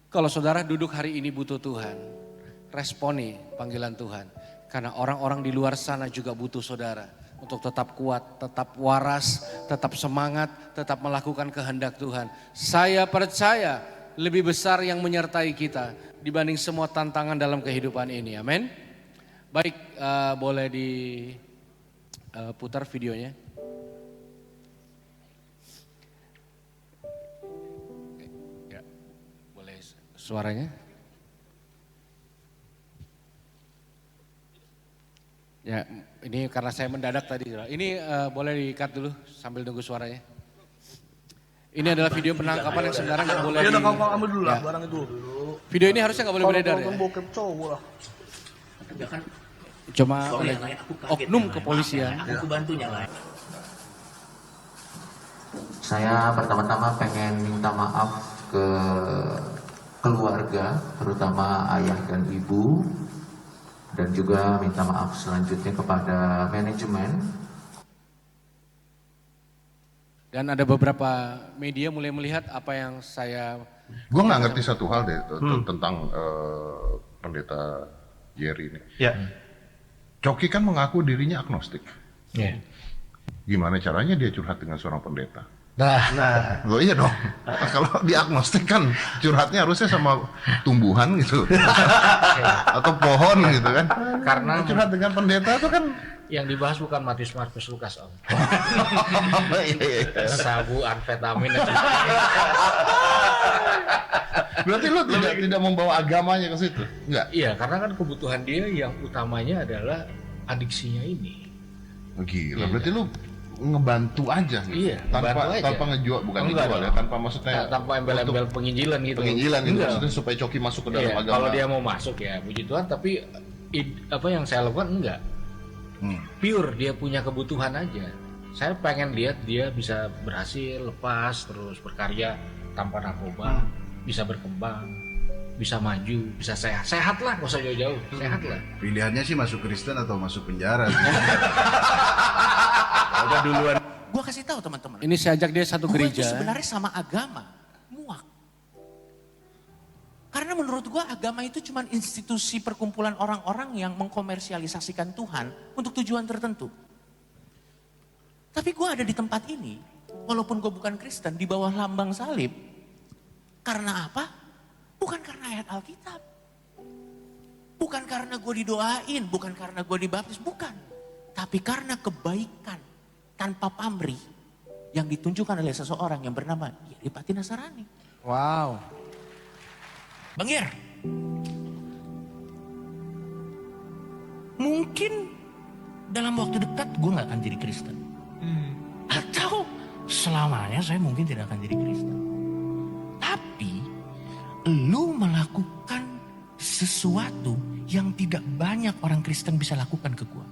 kalau saudara duduk hari ini butuh Tuhan, responi panggilan Tuhan. Karena orang-orang di luar sana juga butuh saudara untuk tetap kuat, tetap waras, tetap semangat, tetap melakukan kehendak Tuhan. Saya percaya lebih besar yang menyertai kita dibanding semua tantangan dalam kehidupan ini. Amin. Baik, boleh diputar videonya. Ya, boleh suaranya. Ya, ini karena saya mendadak tadi. Ini boleh di-cut dulu sambil nunggu suaranya. Ini adalah video penangkapan yang sebenarnya nggak boleh ambil dulu lah barang itu. Video ini harusnya nggak boleh beredar ya. Cuma oleh oknum kepolisian. Aku bantu nyalain. Saya pertama-tama pengen minta maaf ke keluarga, terutama ayah dan ibu, dan juga minta maaf selanjutnya kepada manajemen. Dan ada beberapa media mulai melihat apa yang saya... Gue nggak ngerti satu hal deh tentang pendeta Jerry ini. Ya. Coki kan mengaku dirinya agnostik. Ya. Gimana caranya dia curhat dengan seorang pendeta? Nah. Oh iya dong. Kalau dia agnostik kan curhatnya harusnya sama tumbuhan gitu. Atau pohon gitu kan. Karena curhat dengan pendeta itu kan yang dibahas bukan Matius, Markus, Lukas, Om. iya. Sabu, amfetamin. Berarti lu tidak membawa agamanya ke situ? Enggak? Iya, karena kan kebutuhan dia yang utamanya adalah adiksinya ini. Gila, berarti lu ngebantu aja gitu. Iya, ngebantu aja. Tanpa ngejual, bukan Enggak ngejual ya, dong. tanpa maksudnya Tanpa embel-embel penginjilan gitu. penginjilan gitu, Enggak. maksudnya supaya Coki masuk ke dalam Iya, agama. kalau dia mau masuk ya puji Tuhan, tapi apa yang saya lakukan enggak. Pure dia punya kebutuhan aja. Saya pengen lihat dia bisa berhasil lepas terus berkarya tanpa narkoba, bisa berkembang, bisa maju, bisa sehat lah, nggak usah jauh-jauh, sehat lah. Pilihannya sih masuk Kristen atau masuk penjara. Udah duluan. Gua kasih tahu teman-teman. Ini saya ajak dia satu Gua itu gereja. sebenarnya sama agama muak. Karena menurut gua agama itu cuma institusi perkumpulan orang-orang yang mengkomersialisasikan Tuhan untuk tujuan tertentu. Tapi gua ada di tempat ini, walaupun gua bukan Kristen, di bawah lambang salib. Karena apa? Bukan karena ayat Alkitab. Bukan karena gua didoain, bukan karena gua dibaptis, bukan. Tapi karena kebaikan tanpa pamrih yang ditunjukkan oleh seseorang yang bernama Jerry Pati Nasarani. Wow. Bang Yer, mungkin dalam waktu dekat gue gak akan jadi Kristen. Atau selamanya saya mungkin tidak akan jadi Kristen. Tapi lu melakukan sesuatu yang tidak banyak orang Kristen bisa lakukan ke gue.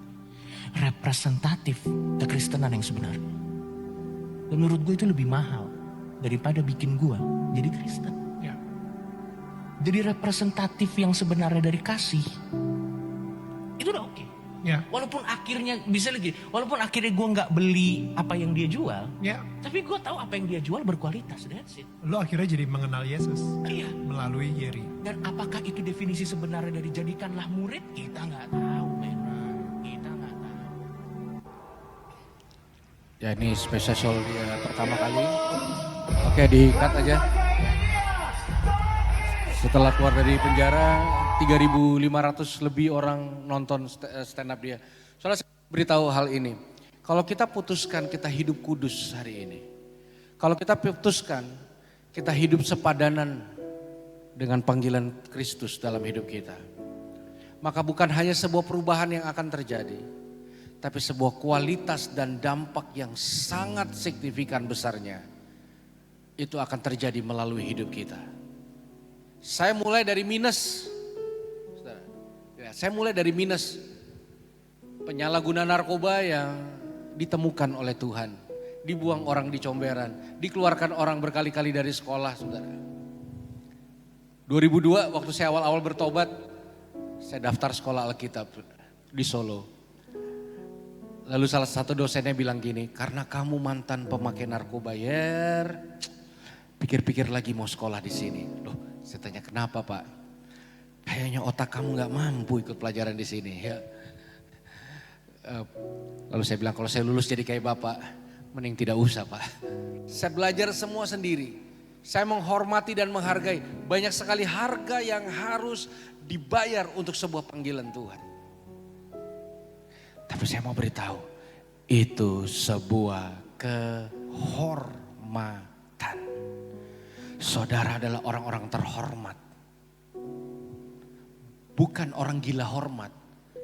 Representatif kekristenan yang sebenarnya. Dan menurut gue itu lebih mahal daripada bikin gue jadi Kristen. Jadi representatif yang sebenarnya dari kasih, itu udah oke. Ya. Walaupun akhirnya, bisa lagi, walaupun akhirnya gue nggak beli apa yang dia jual, Ya, tapi gue tahu apa yang dia jual berkualitas, that's it. lo akhirnya jadi mengenal Yesus Iya. melalui Jerry. Dan apakah itu definisi sebenarnya dari jadikanlah murid? Kita nggak tahu, men. Kita nggak tahu. Ya ini special dia pertama kali. Oke, di-cut aja. Setelah keluar dari penjara, 3.500 lebih orang nonton stand up dia. Soalnya saya beritahu hal ini. Kalau kita putuskan kita hidup kudus hari ini. Kalau kita putuskan kita hidup sepadanan dengan panggilan Kristus dalam hidup kita. Maka bukan hanya sebuah perubahan yang akan terjadi. Tapi sebuah kualitas dan dampak yang sangat signifikan besarnya. Itu akan terjadi melalui hidup kita. Saya mulai dari minus. Ya, saya mulai dari minus. Penyalahguna narkoba yang ditemukan oleh Tuhan. Dibuang orang di comberan. Dikeluarkan orang berkali-kali dari sekolah, saudara. 2002 waktu saya awal-awal bertobat. Saya daftar sekolah Alkitab. di Solo. Lalu salah satu dosennya bilang gini, karena kamu mantan pemakai narkoba, pikir-pikir lagi mau sekolah di sini. Loh, saya tanya kenapa Pak? Kayaknya otak kamu nggak mampu ikut pelajaran di sini. Ya. Lalu saya bilang kalau saya lulus jadi kayak Bapak, mending tidak usah Pak. Saya belajar semua sendiri. Saya menghormati dan menghargai. Banyak sekali harga yang harus dibayar untuk sebuah panggilan Tuhan. Tapi saya mau beritahu, itu sebuah kehormatan. Saudara adalah orang-orang terhormat. Bukan orang gila hormat.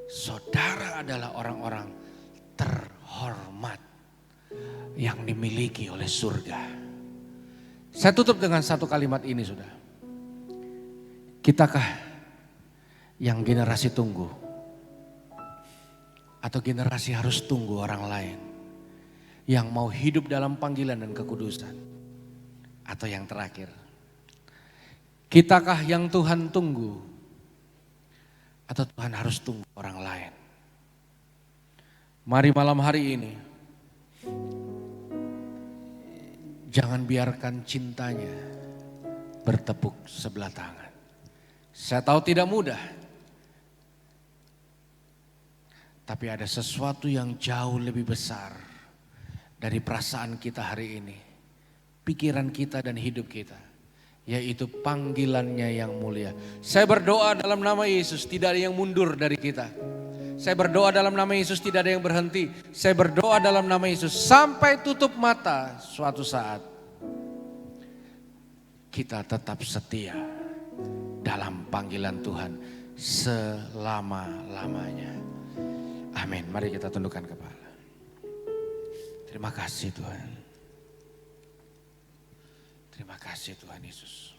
Saudara adalah orang-orang terhormat yang dimiliki oleh surga. Saya tutup dengan satu kalimat ini sudah. Kitakah yang generasi tunggu? Atau generasi harus tunggu orang lain yang mau hidup dalam panggilan dan kekudusan? Atau yang terakhir, kitakah yang Tuhan tunggu? Atau Tuhan harus tunggu orang lain? Mari malam hari ini, jangan biarkan cintanya bertepuk sebelah tangan. Saya tahu tidak mudah. Tapi ada sesuatu yang jauh lebih besar dari perasaan kita hari ini. Pikiran kita dan hidup kita. Yaitu panggilannya yang mulia. Saya berdoa dalam nama Yesus tidak ada yang mundur dari kita. Saya berdoa dalam nama Yesus tidak ada yang berhenti. Saya berdoa dalam nama Yesus sampai tutup mata suatu saat. Kita tetap setia dalam panggilan Tuhan selama-lamanya. Amin. Mari kita tundukkan kepala. Terima kasih Tuhan. Terima kasih Tuhan Yesus.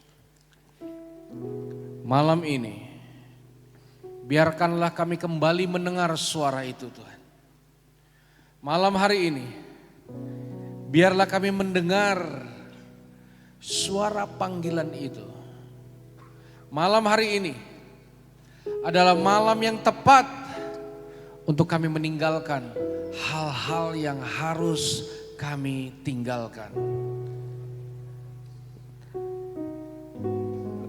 Malam ini, biarkanlah kami kembali mendengar suara itu Tuhan. Malam hari ini, biarlah kami mendengar suara panggilan itu. Malam hari ini adalah malam yang tepat untuk kami meninggalkan hal-hal yang harus kami tinggalkan.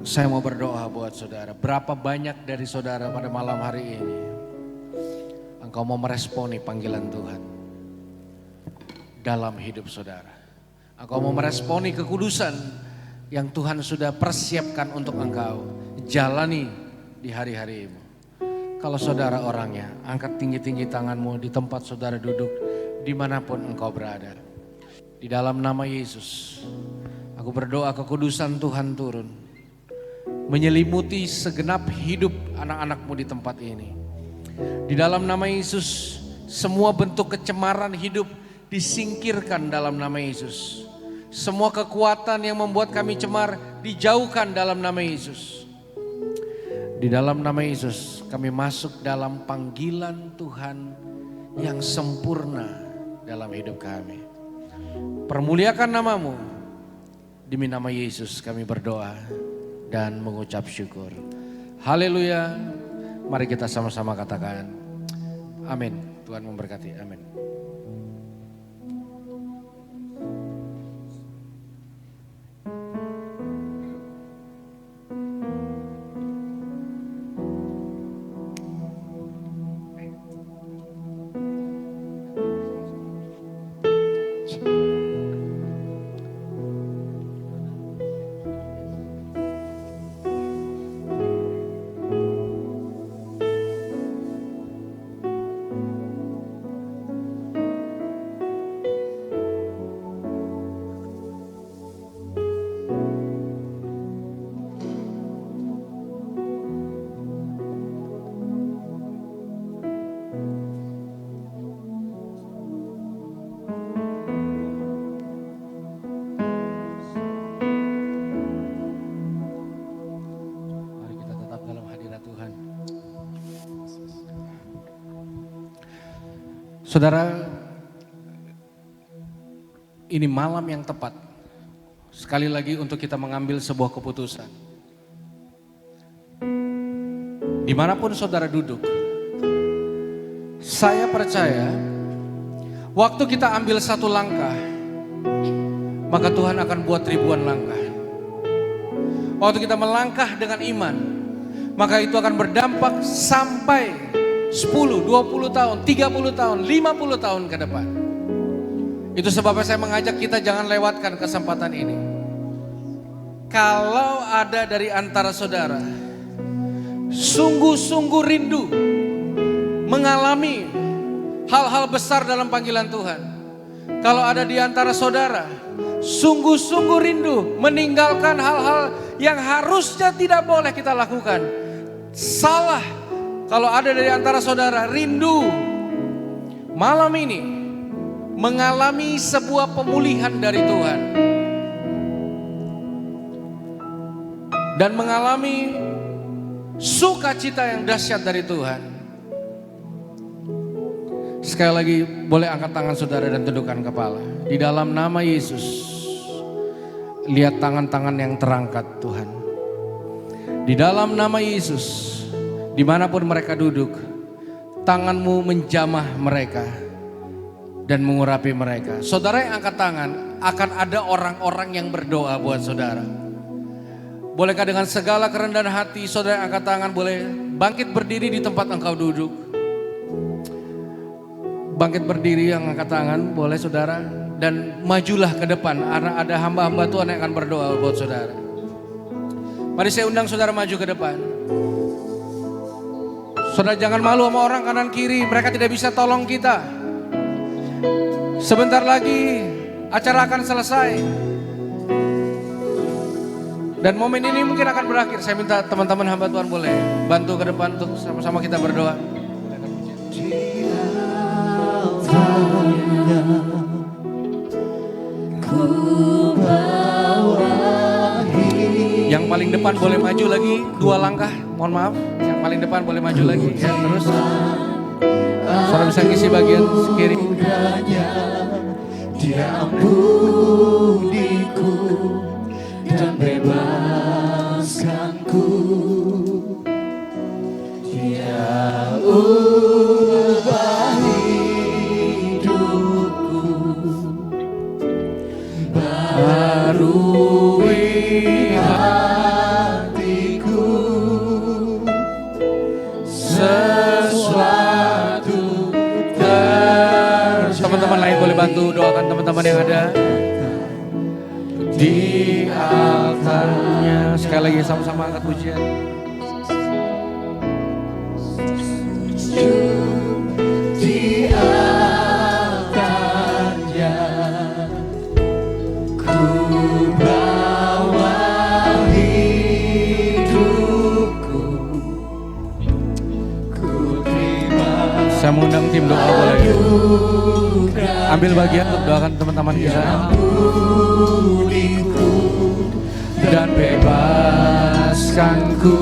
Saya mau berdoa buat saudara. Berapa banyak dari saudara pada malam hari ini engkau mau meresponi panggilan Tuhan dalam hidup saudara. Engkau mau meresponi kekudusan yang Tuhan sudah persiapkan untuk engkau jalani di hari-harimu. Kalau saudara orangnya, angkat tinggi-tinggi tanganmu di tempat saudara duduk, dimanapun engkau berada. Di dalam nama Yesus, aku berdoa kekudusan Tuhan turun, menyelimuti segenap hidup anak-anakmu di tempat ini. Di dalam nama Yesus, semua bentuk kecemaran hidup disingkirkan dalam nama Yesus. Semua kekuatan yang membuat kami cemar dijauhkan dalam nama Yesus. Di dalam nama Yesus kami masuk dalam panggilan Tuhan yang sempurna dalam hidup kami. Permuliakan namamu. Demi nama Yesus kami berdoa dan mengucap syukur. Haleluya. Mari kita sama-sama katakan amin. Tuhan memberkati. Amin. Saudara, ini malam yang tepat sekali lagi untuk kita mengambil sebuah keputusan. Dimanapun saudara duduk, Saya percaya waktu kita ambil satu langkah, maka Tuhan akan buat ribuan langkah. Waktu kita melangkah dengan iman, maka itu akan berdampak sampai 10, 20 tahun, 30 tahun, 50 tahun ke depan. Itu sebabnya saya mengajak kita jangan lewatkan kesempatan ini. Kalau ada dari antara saudara sungguh-sungguh rindu mengalami hal-hal besar dalam panggilan Tuhan. Kalau ada di antara saudara sungguh-sungguh rindu meninggalkan hal-hal yang harusnya tidak boleh kita lakukan. Salah kalau ada dari antara saudara rindu malam ini mengalami sebuah pemulihan dari Tuhan dan mengalami sukacita yang dahsyat dari Tuhan. Sekali lagi boleh angkat tangan saudara dan tundukkan kepala. Di dalam nama Yesus, lihat tangan-tangan yang terangkat Tuhan. Di dalam nama Yesus, dimanapun mereka duduk, tangan-Mu menjamah mereka dan mengurapi mereka. Saudara yang angkat tangan, akan ada orang-orang yang berdoa buat saudara. Bolehkah dengan segala kerendahan hati, saudara yang angkat tangan boleh bangkit berdiri di tempat engkau duduk. Bangkit berdiri yang angkat tangan, boleh saudara. Dan majulah ke depan, karena ada hamba-hamba Tuhan yang akan berdoa buat saudara. Mari saya undang saudara maju ke depan. Saudara jangan malu sama orang kanan kiri, mereka tidak bisa tolong kita. Sebentar lagi acara akan selesai. Dan momen ini mungkin akan berakhir. Saya minta teman-teman hamba Tuhan boleh bantu ke depan untuk sama-sama kita berdoa. Yang paling depan boleh maju lagi 2 langkah, mohon maaf. Yang paling depan boleh maju lagi ya, terus. Saudara bisa ngisi bagian kiri. Dia ampuniku dan bebaskanku. Dia ubah hidupku, barui hatiku, sesuatu Teman-teman lain boleh bantu doakan teman-teman yang ada di altarnya. Sekali lagi sama-sama angkat pujian. Di altarnya ku bawa hidupku, ku terima. Saya mengundang tim doa boleh ambil bagian untuk doakan teman-teman kita. Dan bebaskanku,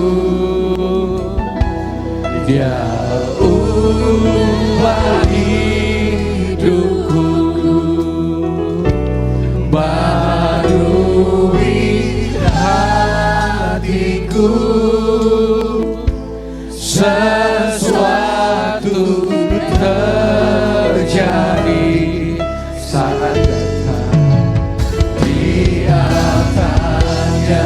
Dia ubah hidupku, barui hatiku, sesuatu terjadi saat datang di altarnya.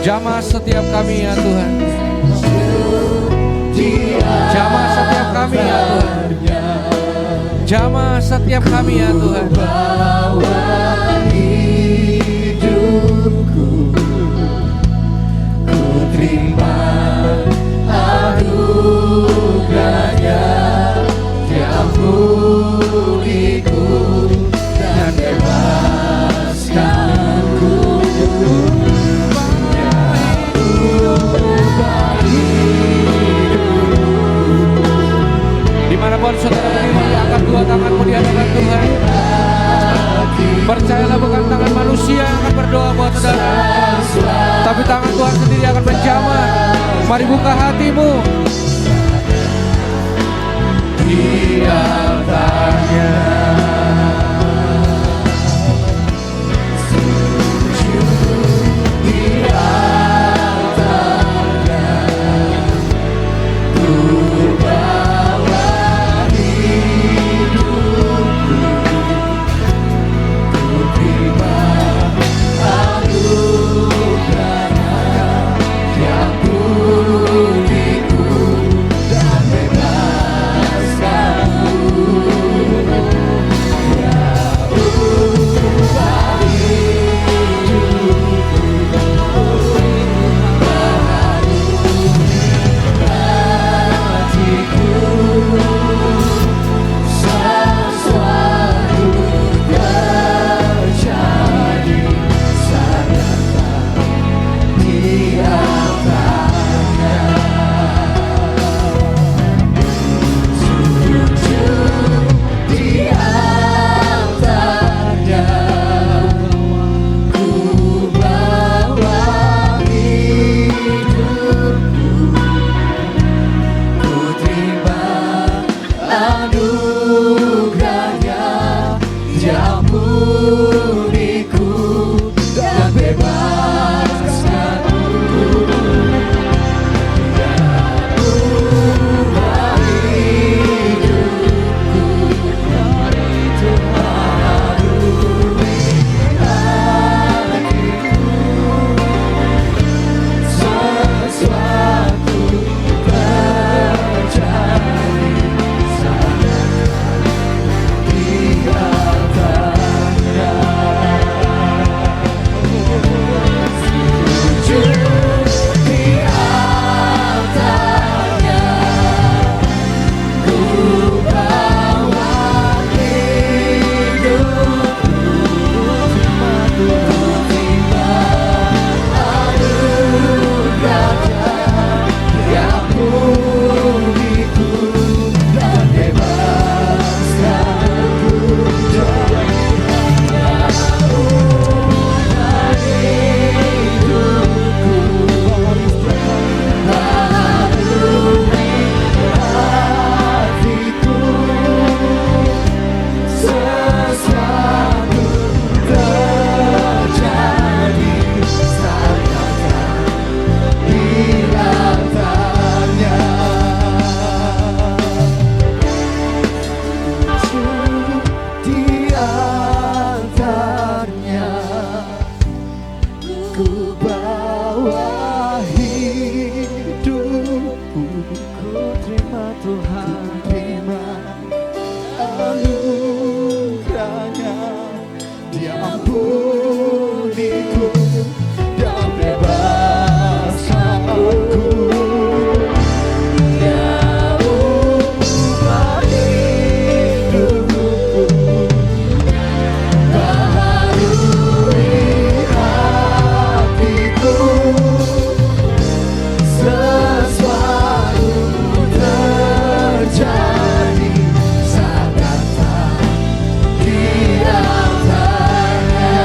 Jamah setiap kami ya Tuhan. Jamah setiap kami ya Tuhan. Jamah setiap kami ya Tuhan. Terima anugerahnya, Dia ampuniku dan bebaskanku. Dia ubah hidupku. Dimanapun saudara berdiri, angkat 2 tanganmu di hadapan Tuhan. Percayalah bukan tangan manusia yang akan berdoa buat saudara, tapi tangan Tuhan sendiri akan menjamah. Mari buka hatimu. Di altarnya, ku terima Tuhan, terima anugerahnya. Dia ampuniku dan bebaskan aku. Dia ubah hidupku, baharui hatiku. Sesuatu terjadi saat datang Dia tanya.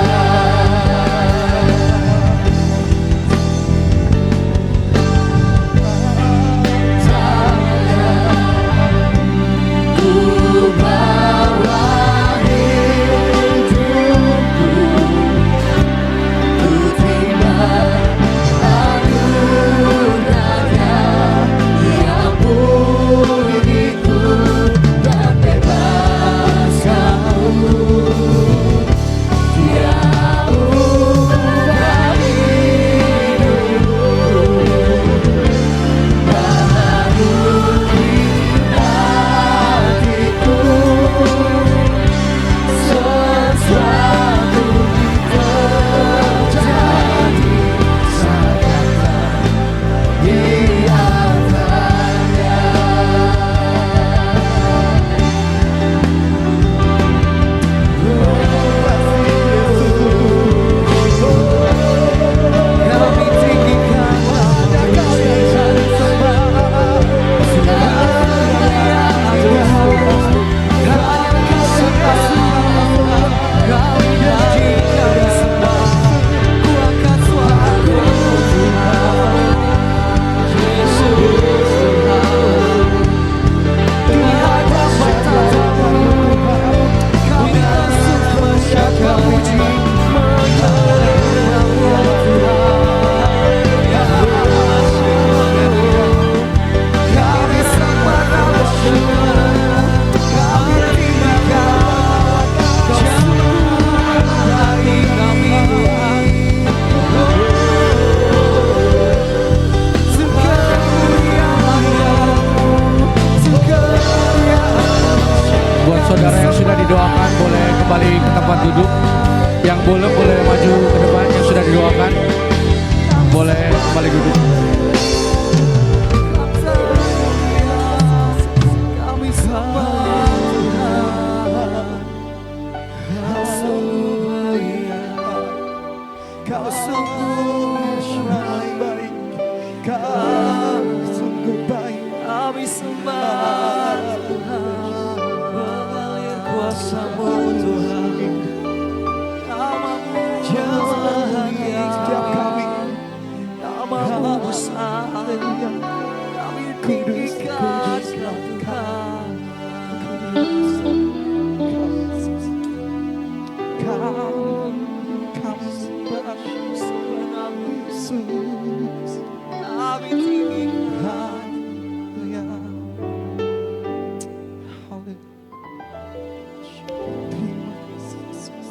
Ku bawa hidupku, ku terima anugerahnya. Dia ampuniku dan bebaskanku. Dia ubah hidupku, baharui hatiku. Sesuatu terjadi saat datang Dia tanya. Kami tinggikan pada kasih dan sembah. Kami tinggikan disembah. Ku angkat suaraku Tuhan, Yesus Tuhan. Di hadapan tatamu kami langsung mensyukur puji menyembah Tuhan. Kami sembah bersyukur, kami tinggikan jauh dari kami. Buat saudara yang sudah didoakan boleh kembali ke tempat duduk. Yang boleh maju ke depan. Yang sudah didoakan boleh kembali duduk. Kami sembah Tuhan. Kau sungguh baik, Kau sungguh baik, Kau sungguh baik. Kami sembah Tuhan, mengalir kuasa-Mu Tuhan. Namamu bahagia setiap kami, Namamu besar, kami tinggikan Tuhan. Kami sembah Yesus, kami tinggikan. Haleluya. Terima kasih Yesus.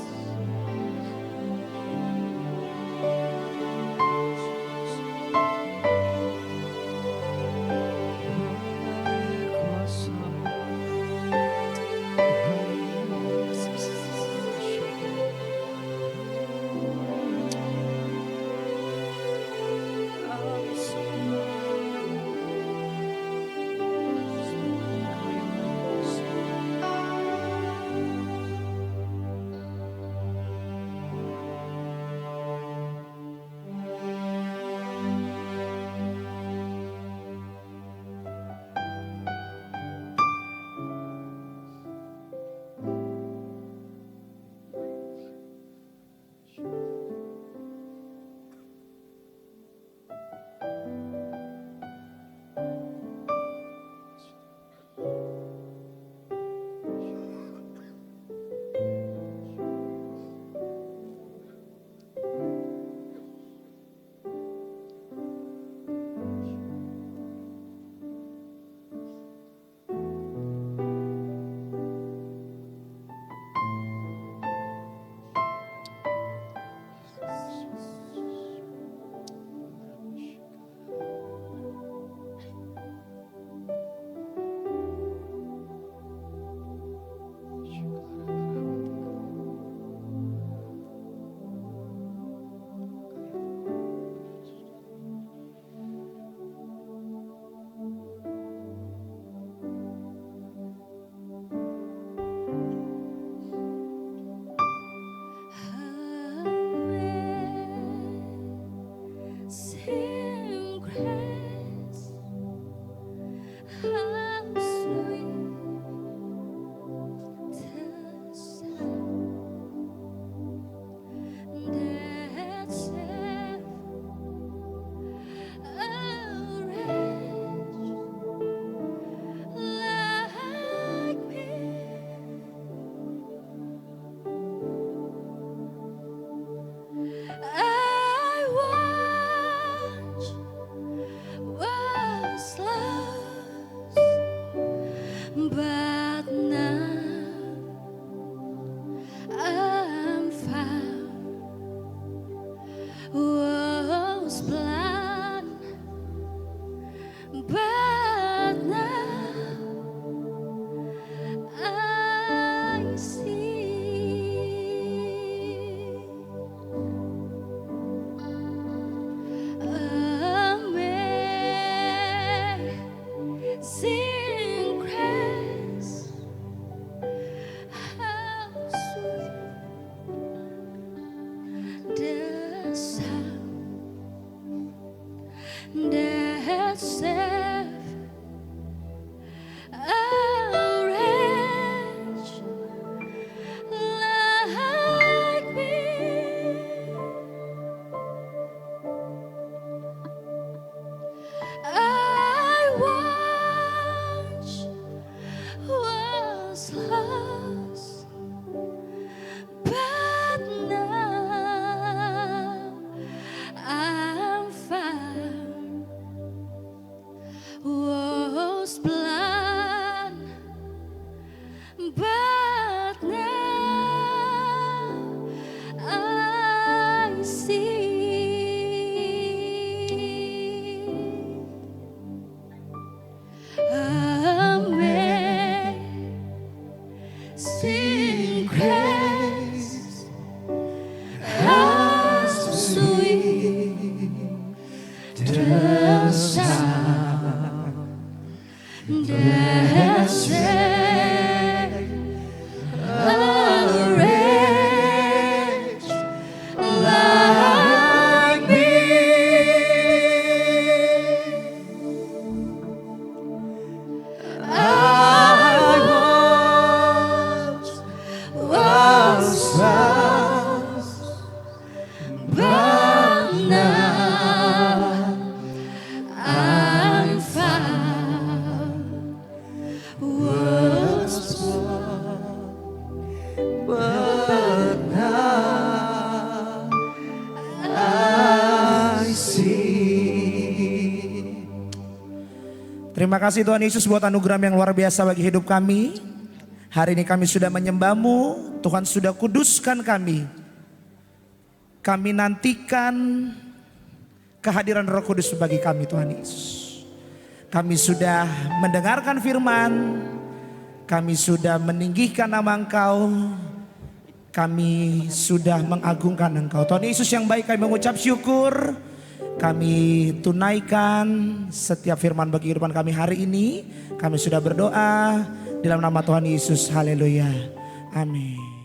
strength, a wretch like me. I was lost, but now I'm found. Was lost, but now I see. Terima kasih Tuhan Yesus buat anugerah yang luar biasa bagi hidup kami. Hari ini kami sudah menyembah-Mu, Tuhan sudah kuduskan kami. Kami nantikan kehadiran Roh Kudus bagi kami Tuhan Yesus. Kami sudah mendengarkan firman, kami sudah meninggikan nama Engkau, kami sudah mengagungkan Engkau. Tuhan Yesus yang baik, kami mengucap syukur. Kami tunaikan setiap firman bagi kehidupan kami hari ini. Kami sudah berdoa dalam nama Tuhan Yesus. Haleluya. Amin.